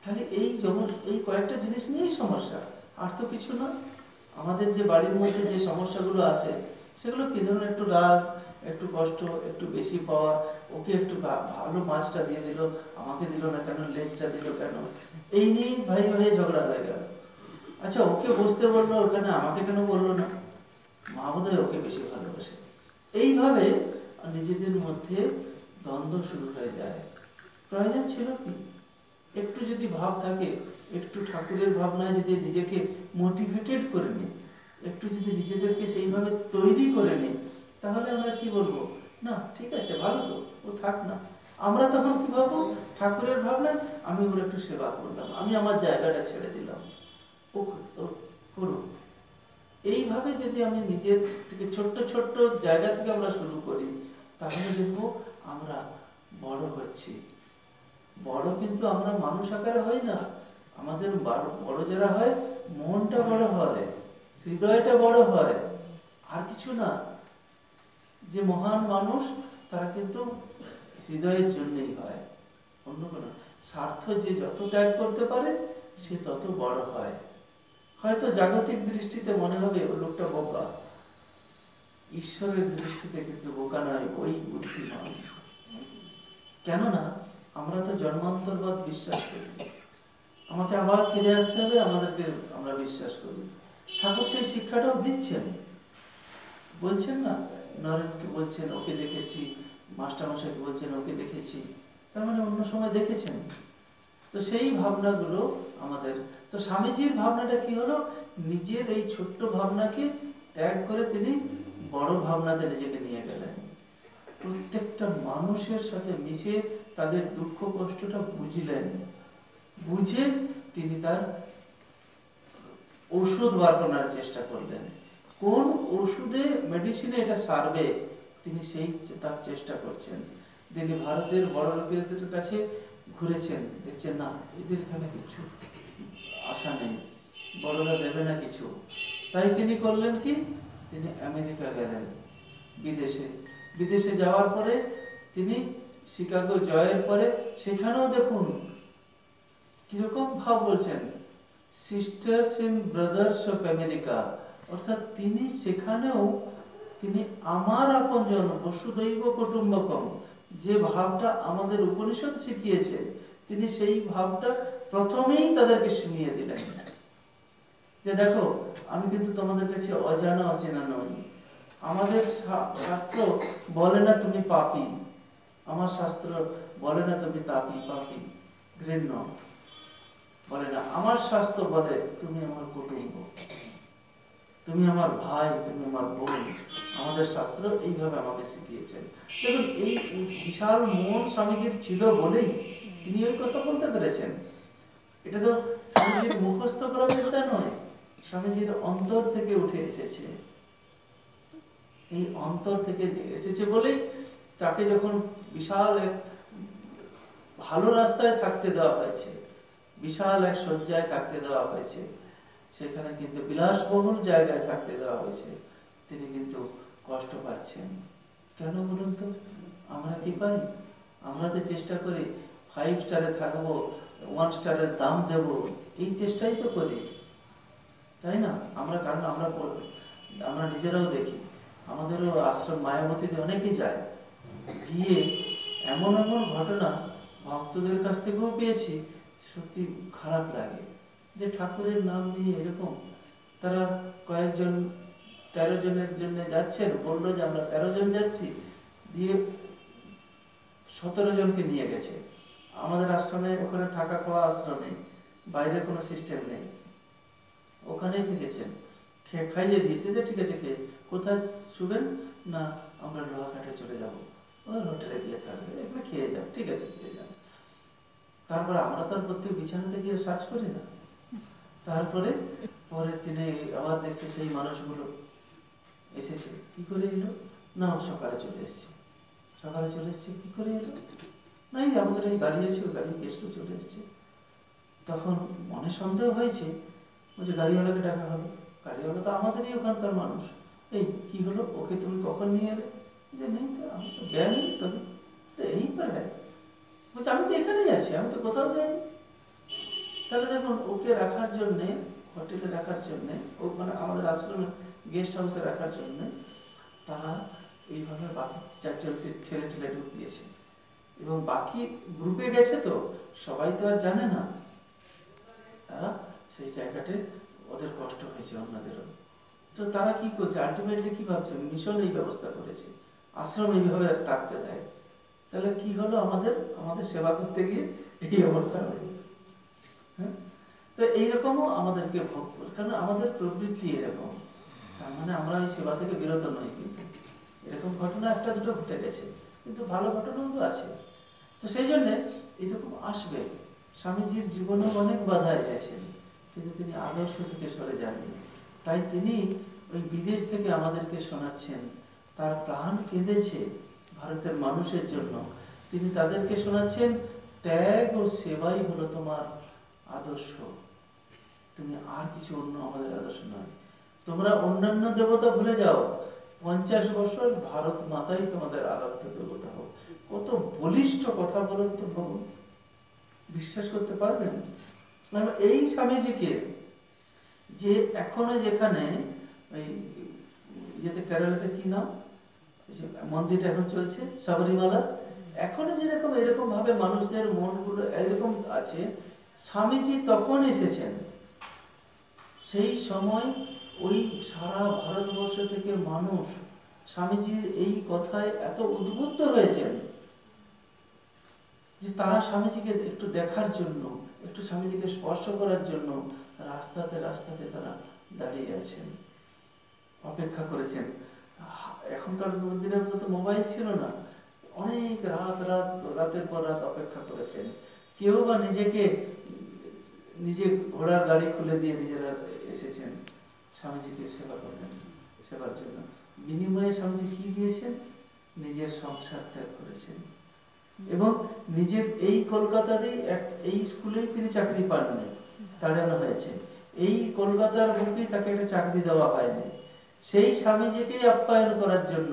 খালি এই কয়েকটা জিনিস নিয়েই সমস্যা, আর তো কিছু না। আমাদের যে বাড়ির মধ্যে যে সমস্যাগুলো আসে, সেগুলো কি ধরুন, একটু রাগ, একটু কষ্ট, একটু বেশি পাওয়া, ওকে একটু ভালো মাছটা দিয়ে দিল, আমাকে দিল না কেন, লেজটা দিল কেন, এই নিয়ে ভাই ভাই ঝগড়া হয়ে গেল। আচ্ছা, ওকে বসতে বললো ওখানে, আমাকে কেন বললো না? মা বোধহয় ওকে বেশি ভালোবাসে। এইভাবে নিজেদের মধ্যে দ্বন্দ্ব শুরু হয়ে যায়। প্রয়োজন ছিল কি, একটু যদি ভাব থাকে, একটু ঠাকুরের ভাবনায় যদি নিজেকে মোটিভেটেড করে নিই, একটু যদি নিজেদেরকে সেইভাবে তৈরি করে নিই, তাহলে আমরা কি বলবো, না ঠিক আছে, ভালো তো, ও থাক না। আমরা তখন কি ভাববো, ঠাকুরের ভাবনায় আমি ওর একটু সেবা করলাম, আমি আমার জায়গাটা ছেড়ে দিলাম, ও করুক। এইভাবে যদি আমি নিজের থেকে ছোট্ট ছোট্ট জায়গা থেকে আমরা শুরু করি, তাহলে দেখবো আমরা বড় হচ্ছি। বড় কিন্তু আমরা মানুষ আকারে হই না, আমাদের বড় যারা হয় মনটা বড় হয়, হৃদয়টা বড় হয়, আর কিছু না। যে মহান মানুষ তারা কিন্তু হৃদয়ের জন্যই হয়, অন্য কোনো স্বার্থ যে যত ত্যাগ করতে পারে সে তত বড় হয়। হয়তো জাগতিক দৃষ্টিতে মনে হবে ওই লোকটা বোকা, ঈশ্বরের দৃষ্টিতে কিন্তু বোকা নয়, ওই বুদ্ধিমান। কেননা আমরা তো জন্মান্তরবাদ বিশ্বাস করি, আমাকে আবার ফিরে আসতে হবে, আমাদেরকে আমরা বিশ্বাস করি। ঠাকুর সেই শিক্ষাটাও দিচ্ছেন, বলছেন না, নরেনকে বলছেন ওকে দেখেছি, মাস্টারমশাইকে বলছেন ওকে দেখেছি, তার মানে অন্য সময় দেখেছেন। তো সেই ভাবনাগুলো আমাদের, তো স্বামীজির ভাবনাটা কি হলো, নিজের এই ছোট্ট ভাবনাকে ত্যাগ করে তিনি বড় ভাবনাতে নিজেকে নিয়ে গেলেন। প্রত্যেকটা মানুষের সাথে মিশে তাদের দুঃখ কষ্টটা বুঝলেন, বুঝে তিনি তার ওষুধ বার করার চেষ্টা করলেন। কোন ওষুধে, মেডিসিনে এটা সারবে তিনি সেই তার চেষ্টা করছেন। তিনি ভারতের বড় লোকেদের কাছে ঘুরেছেন, দেখছেন না এদের এখানে কিছু আশা নেই, বড়রা দেবে না কিছু। তাই তিনি করলেন কি, তিনি আমেরিকা গেলেন, বিদেশে। বিদেশে যাওয়ার পরে তিনি শিকাগো জয়ের পরে সেখানেও দেখুন কিরকম ভাব বলছেন, sisters and brothers of America, অর্থাৎ তিনি সেখানেও তিনি আমার আপনজন, বসুধৈব কুটুম্বকম, যে ভাবটা আমাদের উপনিষদ শিখিয়েছে তিনি সেই ভাবটা প্রথমেই তাদেরকে শুনিয়ে দিলেন, যে দেখো আমি কিন্তু তোমাদের কাছে অজানা অচেনা নই। আমাদের শাস্ত্র বলে না তুমি পাপী, আমার শাস্ত্র বলে না তুমি তাপী পাপী ঘৃণ্য, বলে না। আমার শাস্ত্র বলে তুমি আমার কুটুম্ব, তুমি আমার ভাই, তুমি আমার বোন। আমাদের শাস্ত্র এইভাবে আমাকে শিখিয়েছেন। দেখুন এই বিশাল মন স্বামীজির ছিল বলেই তিনি ওই কথা বলতে পেরেছেন। এটা তো স্বামীজির মুখস্থ করা বিদ্যা নয়, স্বামীজির অন্তর থেকে উঠে এসেছে। এই অন্তর থেকে এসেছে বলেই তাকে যখন বিশাল এক ভালো রাস্তায় থাকতে দেওয়া হয়েছে, বিশাল এক শয্যায় থাকতে দেওয়া হয়েছে, সেখানে কিন্তু বিলাসবহুল জায়গায় থাকতে দেওয়া হয়েছে, তিনি কিন্তু কষ্ট পাচ্ছেন। কেন বলুন তো? আমরা কি পাই? আমরা তো চেষ্টা করি 5 স্টারে থাকবো, 1 স্টারের দাম দেব, এই চেষ্টাই তো করি, তাই না? আমরা, কারণ আমরা নিজেরাও দেখি, আমাদেরও আশ্রম মায়াবতীতে অনেকে যায়, গিয়ে এমন এমন ঘটনা ভক্তদের কাছ থেকেও পেয়েছি, সত্যি খারাপ লাগে যে ঠাকুরের নাম নিয়ে এরকম। তারা কয়েকজন 13 জনের জন্য যাচ্ছেন, বললো যে আমরা 13 জন যাচ্ছি, দিয়ে 17 জনকে নিয়ে গেছে। আমাদের আশ্রমে ওখানে থাকা খাওয়া আশ্রমে, বাইরে কোনো সিস্টেম নেই, ওখানেই থেকেছেন। খাইয়ে দিয়েছে যে ঠিক আছে, খেয়ে কোথায় শুবেন না, আমরা লোহাঘাটে চলে যাবো, ওই হোটেলে গিয়ে থাকবে, এখানে খেয়ে যাও, ঠিক আছে খেয়ে যাও। তারপরে আমরা তো প্রত্যেক বিছানাতে গিয়ে সার্চ করি না। তারপরে পরের দিনে আবার দেখছে সেই মানুষগুলো এসেছে, কি করে এলো না, সকালে চলে এসছে। সকালে চলে এসছে, কি করে এলো না, এই আমাদের এই গাড়ি আছে, ওই গাড়ি গেছিল চলে এসছে। তখন মনে সন্দেহ হয়েছে, বলছে গাড়িওয়ালাকে ডাকা হলো, গাড়িওয়ালা তো আমাদেরই ওখানকার মানুষ, এই কি হলো, ওকে তুমি কখন নিয়ে এলে? যে নেই তো, আমি তো জ্ঞান নেই কবি, তো এই পারে বলছে আমি তো এখানেই আছি, আমি তো কোথাও যাইনি। তাহলে দেখুন ওকে রাখার জন্যে, হোটেলে রাখার জন্যে, ওখানে আমাদের আশ্রমে গেস্ট হাউসে রাখার জন্যে তারা এইভাবে বাকি 4 জনকে ঠেলে ঠেলে ঢুকিয়েছে। এবং বাকি গ্রুপে গেছে তো সবাই তো আর জানে না, তারা সেই জায়গাতে ওদের কষ্ট হয়েছে, অন্যদেরও। তো তারা কি করছে, আলটিমেটলি কি ভাবছে, মিশন এই ব্যবস্থা করেছে, আশ্রম এইভাবে থাকতে দেয়। তাহলে কি হলো, আমাদের সেবা করতে গিয়ে এই অবস্থা হলো। হ্যাঁ, তো এইরকমও আমাদেরকে ভোগ করে, কারণ আমাদের প্রবৃত্তি এরকম। তার মানে আমরা এই সেবা থেকে বিরত নই, কিন্তু এরকম ঘটনা একটা দুটো ঘটে গেছে, কিন্তু ভালো ঘটনাও তো আছে। তো সেই জন্য এরকম আসবে। স্বামীজির জীবনেও অনেক বাধা এসেছে, কিন্তু তিনি আদর্শ থেকে সরে যাননি। তাই তিনি ওই বিদেশ থেকে আমাদেরকে শোনাচ্ছেন, তার প্রাণ কেঁদেছে ভারতের মানুষের জন্য। তিনি তাদেরকে শোনাচ্ছেন, ত্যাগ ও সেবাই হলো তোমার আদর্শ, তুমি আর কিছু অন্য আমাদের আদর্শ নয়। তোমরা অন্যান্য দেবতা ভুলে যাও, 50 বছর ভারত মাতাই তোমাদের আরাধ্য দেবতা হোক। কত বলিষ্ঠ কথা বলুন তো প্রভু, বিশ্বাস করতে পারবেন? এই স্বামীজিকে যে এখনো যেখানে ওই ইয়েতে কেরালাতে কি নাম মন্দিরটা এখন চলছে, সাবরীমালা, এখনো যেরকম এরকম ভাবে মানুষদের মনগুলো এরকম আছে, স্বামীজি তখন এসেছেন। সেই সময় ওই সারা ভারতবর্ষ থেকে মানুষ স্বামীজির এই কথায় এত উদ্বুদ্ধ হয়েছেন যে তারা স্বামীজিকে একটু দেখার জন্য, একটু স্বামীজিকে স্পর্শ করার জন্য রাস্তাতে রাস্তাতে তারা দাঁড়িয়ে আছেন, অপেক্ষা করেছেন। এখনকার দিনের মতো তো মোবাইল ছিল না, অনেক রাতের পর রাত অপেক্ষা করেছেন। কেউ বা নিজে ঘোড়ার গাড়ি খুলে দিয়ে নিজেরা এসেছেন স্বামীজিকে সেবা করবেন, সেবার জন্য। বিনিময়ে স্বামীজি কি দিয়েছেন? নিজের সংসার ত্যাগ করেছেন। এবং নিজের এই কলকাতারই এই স্কুলেই তিনি চাকরি পাননি, তাড়ানো হয়েছে। এই কলকাতার বুকেই তাকে একটা চাকরি দেওয়া হয়নি। সেই স্বামীজিকে আপ্যায়ন করার জন্য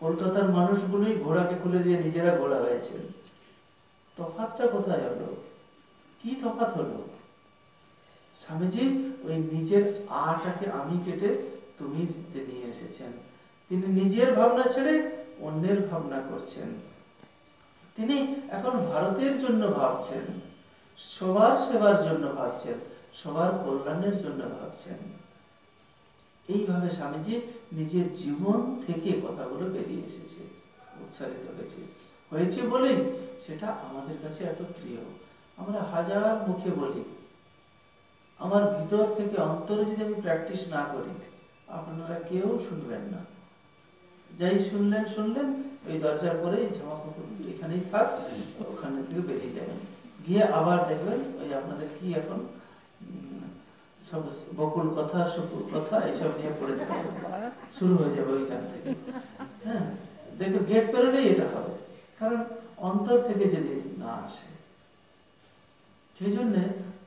কলকাতার মানুষগুলোই ঘোড়াকে খুলে দিয়ে নিজেরা ঘোড়া হয়েছেন। তফাৎটা কোথায় হলো? কি তফাৎ হলো? স্বামীজি ওই নিজের আটাকে আমি কেটে তুমি নিয়ে এসেছেন। তিনি নিজের ভাবনা ছেড়ে অন্যের ভাবনা করছেন। তিনি এখন ভারতের জন্য ভাবছেন, সবার সেবার জন্য ভাবছেন, সবার কল্যাণের জন্য ভাবছেন। এইভাবে স্বামীজি নিজের জীবন থেকে কথাগুলো বেরিয়ে এসেছে, উৎসারিত হয়েছে বলেই সেটা আমাদের কাছে এত প্রিয়। আমরা হাজার মুখে বলি, আমার ভিতর থেকে অন্তরে যদি আমি প্র্যাকটিস না করি, আপনারা কেউ শুনবেন না। যাই শুনলেন ওই দরজার পরে জামা কাপড় এখানেই থাক, ওখানে থেকে বেরিয়ে যাবেন, গিয়ে আবার দেখবেন ওই আপনাদের কি এখন সব বকুল কথা, শকুল কথা এইসব নিয়ে পড়ে যাবে, শুরু হয়ে যাবে ওইখান থেকে। হ্যাঁ, দেখো গেট পেরোলেই এটা হবে, কারণ অন্তর থেকে যদি না আসে। সেই জন্য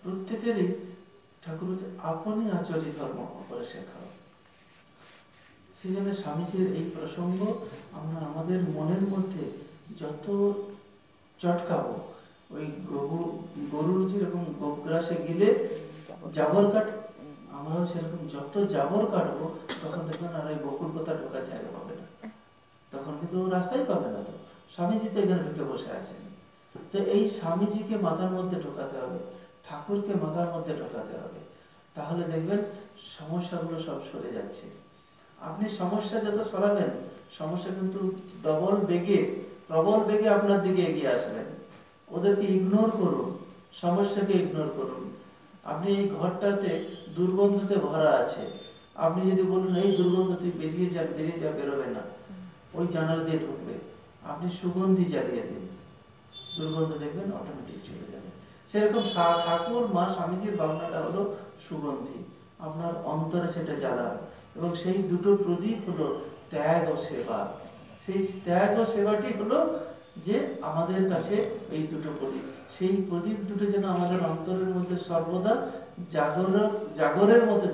প্রত্যেকেরই ঠাকুর আপনি আচরি ধর্ম করে শেখাও। সেই জন্য স্বামীজির এই প্রসঙ্গ আমরা আমাদের মনের মধ্যে যত চটকাবো, ওই গরুর যেরকম গোগ্রাসে গিলে জাবর কাটে, আমরাও সেরকম যত জাবর কাটবো তখন দেখবেন আর এই বকুল কথা ঢোকার জায়গা পাবে না, তখন কিন্তু রাস্তাই পাবে না। তো স্বামীজি তো এখানে ঢুকে বসে আছেন। তো এই স্বামীজিকে মাথার মধ্যে ঢোকাতে হবে, ঠাকুরকে মাথার মধ্যে ঢোকাতে হবে, তাহলে দেখবেন সমস্যাগুলো সব সরে যাচ্ছে। আপনি সমস্যা যত সরাবেন, সমস্যা কিন্তু প্রবল বেগে আপনার দিকে এগিয়ে আসবেন। ওদেরকে ইগনোর করুন, সমস্যাকে ইগনোর করুন। আপনি এই ঘরটাতে দুর্গন্ধতে ভরা আছে, আপনি যদি বলুন এই দুর্গন্ধ তুই বেরিয়ে যা বেরোবে না, ওই জানালা দিয়ে ঢুকবে, আপনি সুগন্ধি জ্বালিয়ে দিন, দুর্গন্ধ দেখবেন অটোমেটিক চলে যাবে। সেরকম ঠাকুর মা স্বামীজির ভাবনাটা হলো সুগন্ধি, আপনার অন্তরে সেটা জ্বালান। এবং সেই দুটো প্রদীপ হলো ত্যাগ ও সেবা। সেই ত্যাগ ও সেবাটি হলো যে আমাদের কাছে এই দুটো প্রদীপ, সেই প্রদীপ দুটো যেন আমাদের অন্তরের মধ্যে সর্বদা জাগরের মতো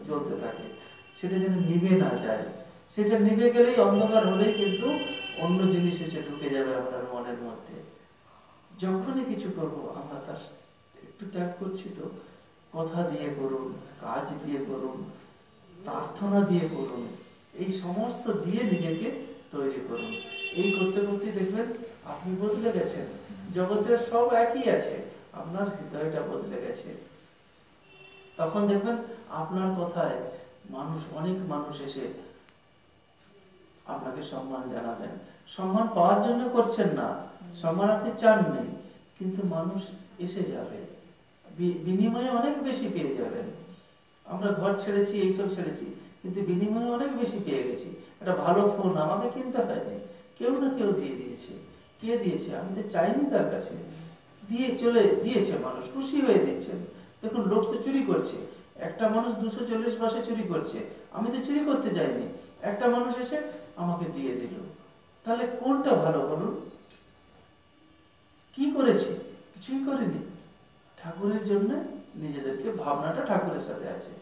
জ্বলতে থাকে, সেটা যেন নিভে না যায়। সেটা নিভে গেলেই, অন্ধকার হলেই কিন্তু অন্য জিনিস এসে ঢুকে যাবে আপনার মনের মধ্যে। যখনই কিছু করবো আমরা তার একটু ত্যাগ করছি, তো কথা দিয়ে করুন, কাজ দিয়ে করুন, প্রার্থনা দিয়ে করুন, এই সমস্ত দিয়ে নিজেকে তৈরি করুন। এই করতে করতে দেখবেন আপনি বদলে গেছেন। জগতের সব একই আছে, আপনার হৃদয়টা বদলে গেছে। তখন দেখবেন আপনার কথায় অনেক মানুষ এসে আপনাকে সম্মান জানাবেন। সম্মান পাওয়ার জন্য করছেন না, সম্মান আপনি চাননি, কিন্তু মানুষ এসে যাবে, বিনিময়ে অনেক বেশি পেয়ে যাবেন। আমরা ঘর ছেড়েছি, এইসব ছেড়েছি, কিন্তু বিনিময়ে অনেক বেশি পেয়ে গেছি। একটা ভালো ফোন আমাকে কিনতে হয়নি, কেউ না কেউ দিয়ে দিয়েছে। কে দিয়েছে? আমি তো চাইনি তার কাছে, দিয়েছে মানুষ, খুশি হয়ে দিচ্ছেন। দেখুন লোক তো চুরি করছে, একটা মানুষ 240 বাসে চুরি করছে, আমি তো চুরি করতে যাইনি, একটা মানুষ এসে আমাকে দিয়ে দিল, তাহলে কোনটা ভালো বলুন? কি করেছি? কিছুই করিনি। ঠাকুরের জন্য নিজেদেরকে, ভাবনাটা ঠাকুরের সাথে আছে,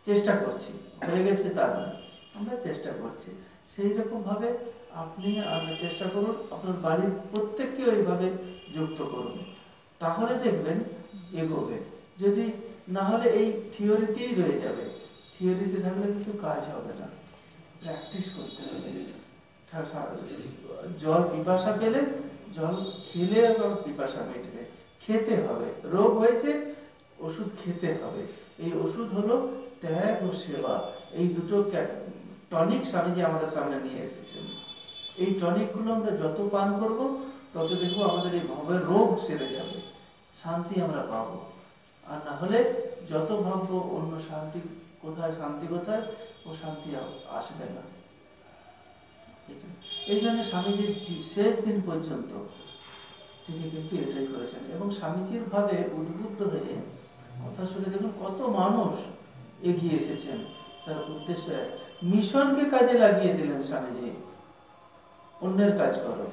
চেষ্টা করছি, হয়ে গেছে তা নয়, আমরা চেষ্টা করছি। সেই রকম ভাবে আপনি চেষ্টা করুন, আপনার বাড়ির প্রত্যেককে ওইভাবে যুক্ত করুন, তাহলে দেখবেন এগোবে। যদি না হলে এই থিওরিতেই রয়ে যাবে, থিওরিতে থাকলে কিন্তু কাজ হবে না, প্র্যাকটিস করতে হবে। জল পিপাসা পেলে জল খেলে আবার পিপাসা মিটবে, খেতে হবে। রোগ হয়েছে, ওষুধ খেতে হবে। এই ওষুধ হলো ত্যাগ ও সেবা, এই দুটো টনিক স্বামীজি আমাদের সামনে নিয়ে এসেছেন। এই টনিক গুলো আমরা যত পান করব, তত দেখবো আমাদের এই ভবের রোগ সেরে যাবে, শান্তি আমরা পাবো। আর না হলে যত ভাববো অন্য শান্তি কোথায়, শান্তি কোথায়, ও শান্তি আসবে না। এই জন্য স্বামীজির শেষ দিন পর্যন্ত তিনি কিন্তু এটাই করেছেন। এবং স্বামীজির ভাবে উদ্বুদ্ধ হয়ে কথা শুনে দেখুন কত মানুষ এগিয়ে এসেছেন। তার উদ্দেশ্য মিশনকে কাজে লাগিয়ে দিলেন স্বামীজি। অন্যের কাজ করো,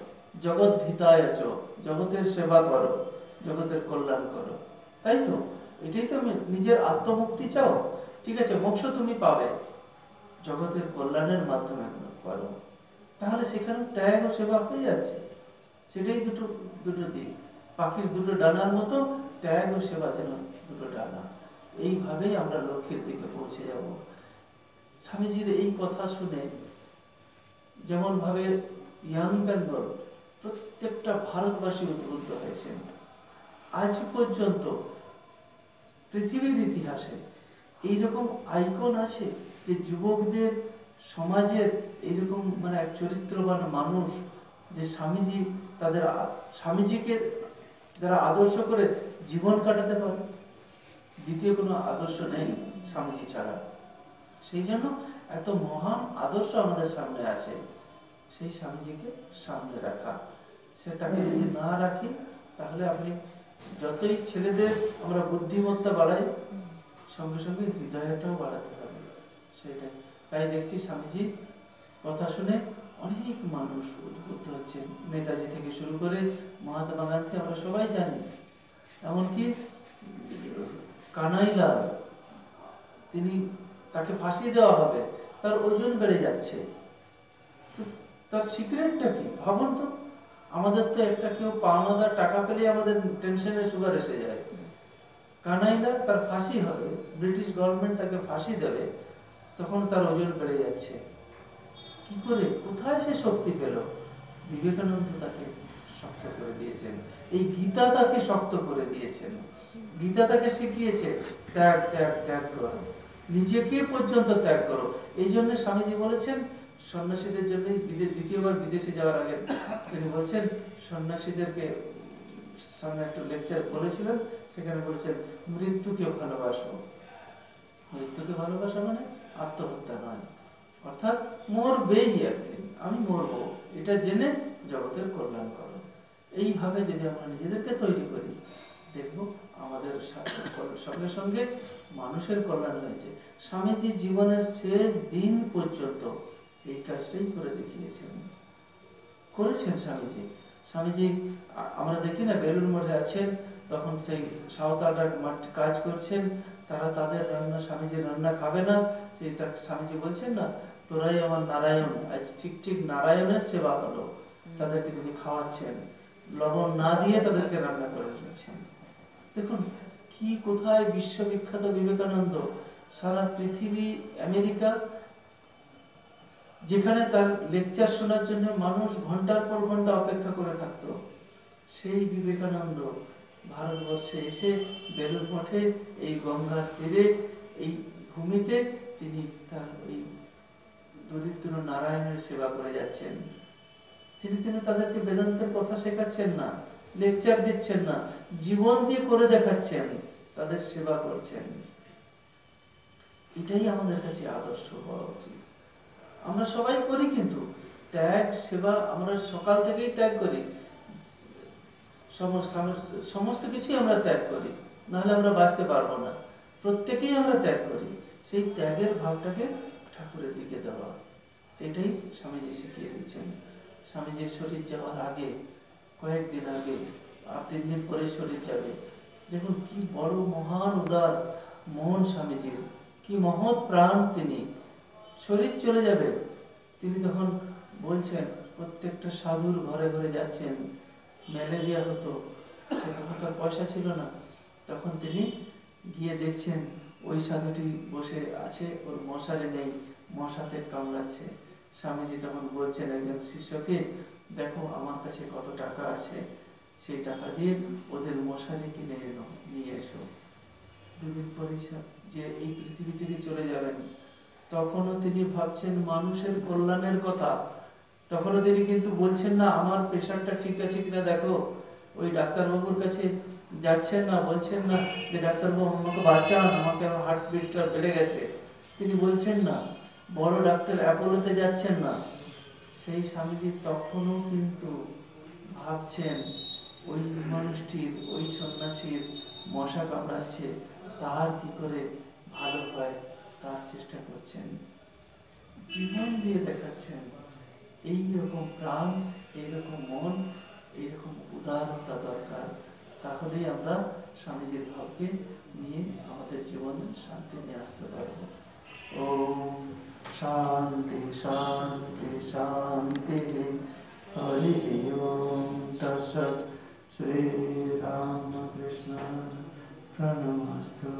জগৎ হিতায় আছো, জগতের সেবা করো, জগতের কল্যাণ করো, তাই তো? এটাই তো। নিজের আত্মমুক্তি চাও, ঠিক আছে, মোক্ষ তুমি পাবে, জগতের কল্যাণের মাধ্যমে করো, তাহলে সেখানে ত্যাগ ও সেবা হয়ে যাচ্ছে। সেটাই দুটো দিক, পাখির দুটো ডানার মতো ত্যাগ ও সেবা যেন দুটো ডানা। এইভাবেই আমরা লক্ষ্যের দিকে পৌঁছে যাব। স্বামীজির এই কথা শুনে যেমন ভাবে ইয়াং বেঙ্গল প্রত্যেকটা ভারতবাসী উদ্বুদ্ধ হয়েছেন। আজ পর্যন্ত পৃথিবীর ইতিহাসে এইরকম আইকন আছে যে যুবকদের সমাজের এইরকম মানে এক চরিত্রবান মানুষ, যে স্বামীজিকে যারা আদর্শ করে জীবন কাটাতে পারে। দ্বিতীয় কোনো আদর্শ নেই স্বামীজি ছাড়া। সেই জন্য এত মহান আদর্শ আমাদের সামনে আছে, সেই স্বামীজিকে সামনে রাখা। সে তাকে যদি না রাখি, তাহলে আপনি যতই ছেলেদের আমরা বুদ্ধিমত্তা বাড়াই, সঙ্গে সঙ্গে হৃদয়টাও বাড়াতে হবে। সেটাই তাই দেখছি স্বামীজি কথা শুনে অনেক মানুষ উদ্বুদ্ধ হচ্ছেন। নেতাজি থেকে শুরু করে মহাত্মা গান্ধী আমরা সবাই জানি, এমনকি কানাইলাল, তাকে ফাঁসি দেওয়া হবে, তার ওজন বেড়ে যাচ্ছে। তো তার সিক্রেটটা কি ভাবুন তো? আমাদের তো একটা কেউ পাওনাদার টাকা পেলে আমাদের টেনশনে সুগার এসে যায়। কানাইলাল, তার ফাঁসি হবে, ব্রিটিশ গভর্নমেন্ট তাকে ফাঁসি দেবে, তখন তার ওজন বেড়ে যাচ্ছে। কি করে, কোথায় সে শক্তি পেল? বিবেকানন্দ তাকে শক্ত করে দিয়েছেন, এই গীতা তাকে শক্ত করে দিয়েছেন। গীতা তাকে শিখিয়েছে ত্যাগ ত্যাগ ত্যাগ করো, নিজেকে পর্যন্ত ত্যাগ করো। এই জন্য স্বামীজি বলেছেন সন্ন্যাসীদের জন্য, দ্বিতীয়বার বিদেশে যাওয়ার আগে তিনি বলছেন সন্ন্যাসীদেরকে সামনে একটু লেকচার বলেছিলেন, সেখানে বলেছেন মৃত্যুকে ভালোবাসো। মৃত্যুকে ভালোবাসা মানে আত্মহত্যা নয়, অর্থাৎ মরবেই একদিন, আমি মরবো, এটা জেনে জগতের কল্যাণ করো। এইভাবে যদি আমরা নিজেদেরকে তৈরি করি, দেখবো আমাদের সঙ্গে সঙ্গে মানুষের কল্যাণ হয়েছে। স্বামীজি জীবনের শেষ দিন পর্যন্ত এই কাজটাই করে দেখিয়েছেন, করেছেন স্বামীজি। আমরা দেখি না বেলুড় মঠে আছেন, তখন সেই সাঁওতালরা কাজ করছেন, তারা তাদের রান্না, স্বামীজির রান্না খাবে না, সেই স্বামীজি বলছেন না, তোরাই আমার নারায়ণ। আজ ঠিক ঠিক নারায়ণের সেবা হলো, তাদেরকে তিনি খাওয়াচ্ছেন, লবণ না দিয়ে তাদেরকে রান্না করে দিচ্ছেন। দেখুন কি, কোথায় বিশ্ববিখ্যাত বিবেকানন্দ, সারা পৃথিবী, আমেরিকা, যেখানে তার লেকচার শোনার জন্য মানুষ ঘন্টার পর ঘন্টা অপেক্ষা করে থাকতো, সেই বিবেকানন্দ ভারতবর্ষে এসে বেলুড় মঠে, এই গঙ্গার তীরে, এই ভূমিতে তিনি তার ওই দরিদ্র নারায়ণের সেবা করে যাচ্ছেন। তিনি কিন্তু তাদেরকে বেদান্তের কথা শেখাচ্ছেন না, লেকচার দিচ্ছেন না, জীবন দিয়ে করে দেখাচ্ছেন, তাদের সেবা করছেন। এটাই আমাদের কাছে আদর্শ হওয়া উচিত। আমরা সবাই করি, কিন্তু ত্যাগ সেবা আমরা সকাল থেকেই ত্যাগ করি, সমস্ত কিছুই আমরা ত্যাগ করি, নাহলে আমরা বাঁচতে পারবো না। প্রত্যেকেই আমরা ত্যাগ করি, সেই ত্যাগের ভাবটাকে ঠাকুরের দিকে দেওয়া, এটাই স্বামীজি শিখিয়ে দিচ্ছেন। স্বামীজির শরীর যাওয়ার আগে, কয়েকদিন আগে, 3 দিন পরে শরীর যাবে, দেখুন কি বড় মহান উদার মন স্বামীজির, কি মহৎ প্রাণ তিনি। শরীর চলে যাবে, তিনি তখন বলছেন প্রত্যেকটা সাধুর ঘরে ঘরে যাচ্ছেন। ম্যালেরিয়া হতো, সে তখন তার পয়সা ছিল না, তখন তিনি গিয়ে দেখছেন ওই সাধুটি বসে আছে, ওর মশারি নেই, মশাতে কামড়াচ্ছে। স্বামীজি তখন বলছেন একজন শিষ্যকে, দেখো আমার কাছে কত টাকা আছে, সেই টাকা দিয়ে ওদের মশারি কিনে এনো, নিয়ে এসো। 2 দিন পরে যে এই পৃথিবী থেকে চলে যাবেন, তখনও তিনি ভাবছেন মানুষের কল্যাণের কথা। তখনও তিনি কিন্তু বলছেন না আমার প্রেশারটা ঠিক আছে কিনা দেখো, ওই ডাক্তারবাবুর কাছে যাচ্ছেন না, বলছেন না যে ডাক্তারবাবু আমাকে বাঁচান, আমাকে আমার হার্টবিটটা বেড়ে গেছে, তিনি বলছেন না। বড় ডাক্তার অ্যাপোলোতে যাচ্ছেন না। সেই স্বামীজি তখনও কিন্তু ভাবছেন ওই মানুষটির, ওই সন্ন্যাসীর মশা কামড়াচ্ছে, তার কি করে ভালো হয় তার চেষ্টা করছেন, জীবন দিয়ে দেখাচ্ছেন। এইরকম প্রাণ, এইরকম মন, এইরকম উদারতা দরকার, তাহলেই আমরা স্বামীজির ভাবকে নিয়ে আমাদের জীবনে শান্তি নিয়ে আসতে পারবো। ওম শান্তি শান্তি শান্তি। হরি ওম তৎসৎ। শ্রী রামকৃষ্ণ প্রণমাস্তু।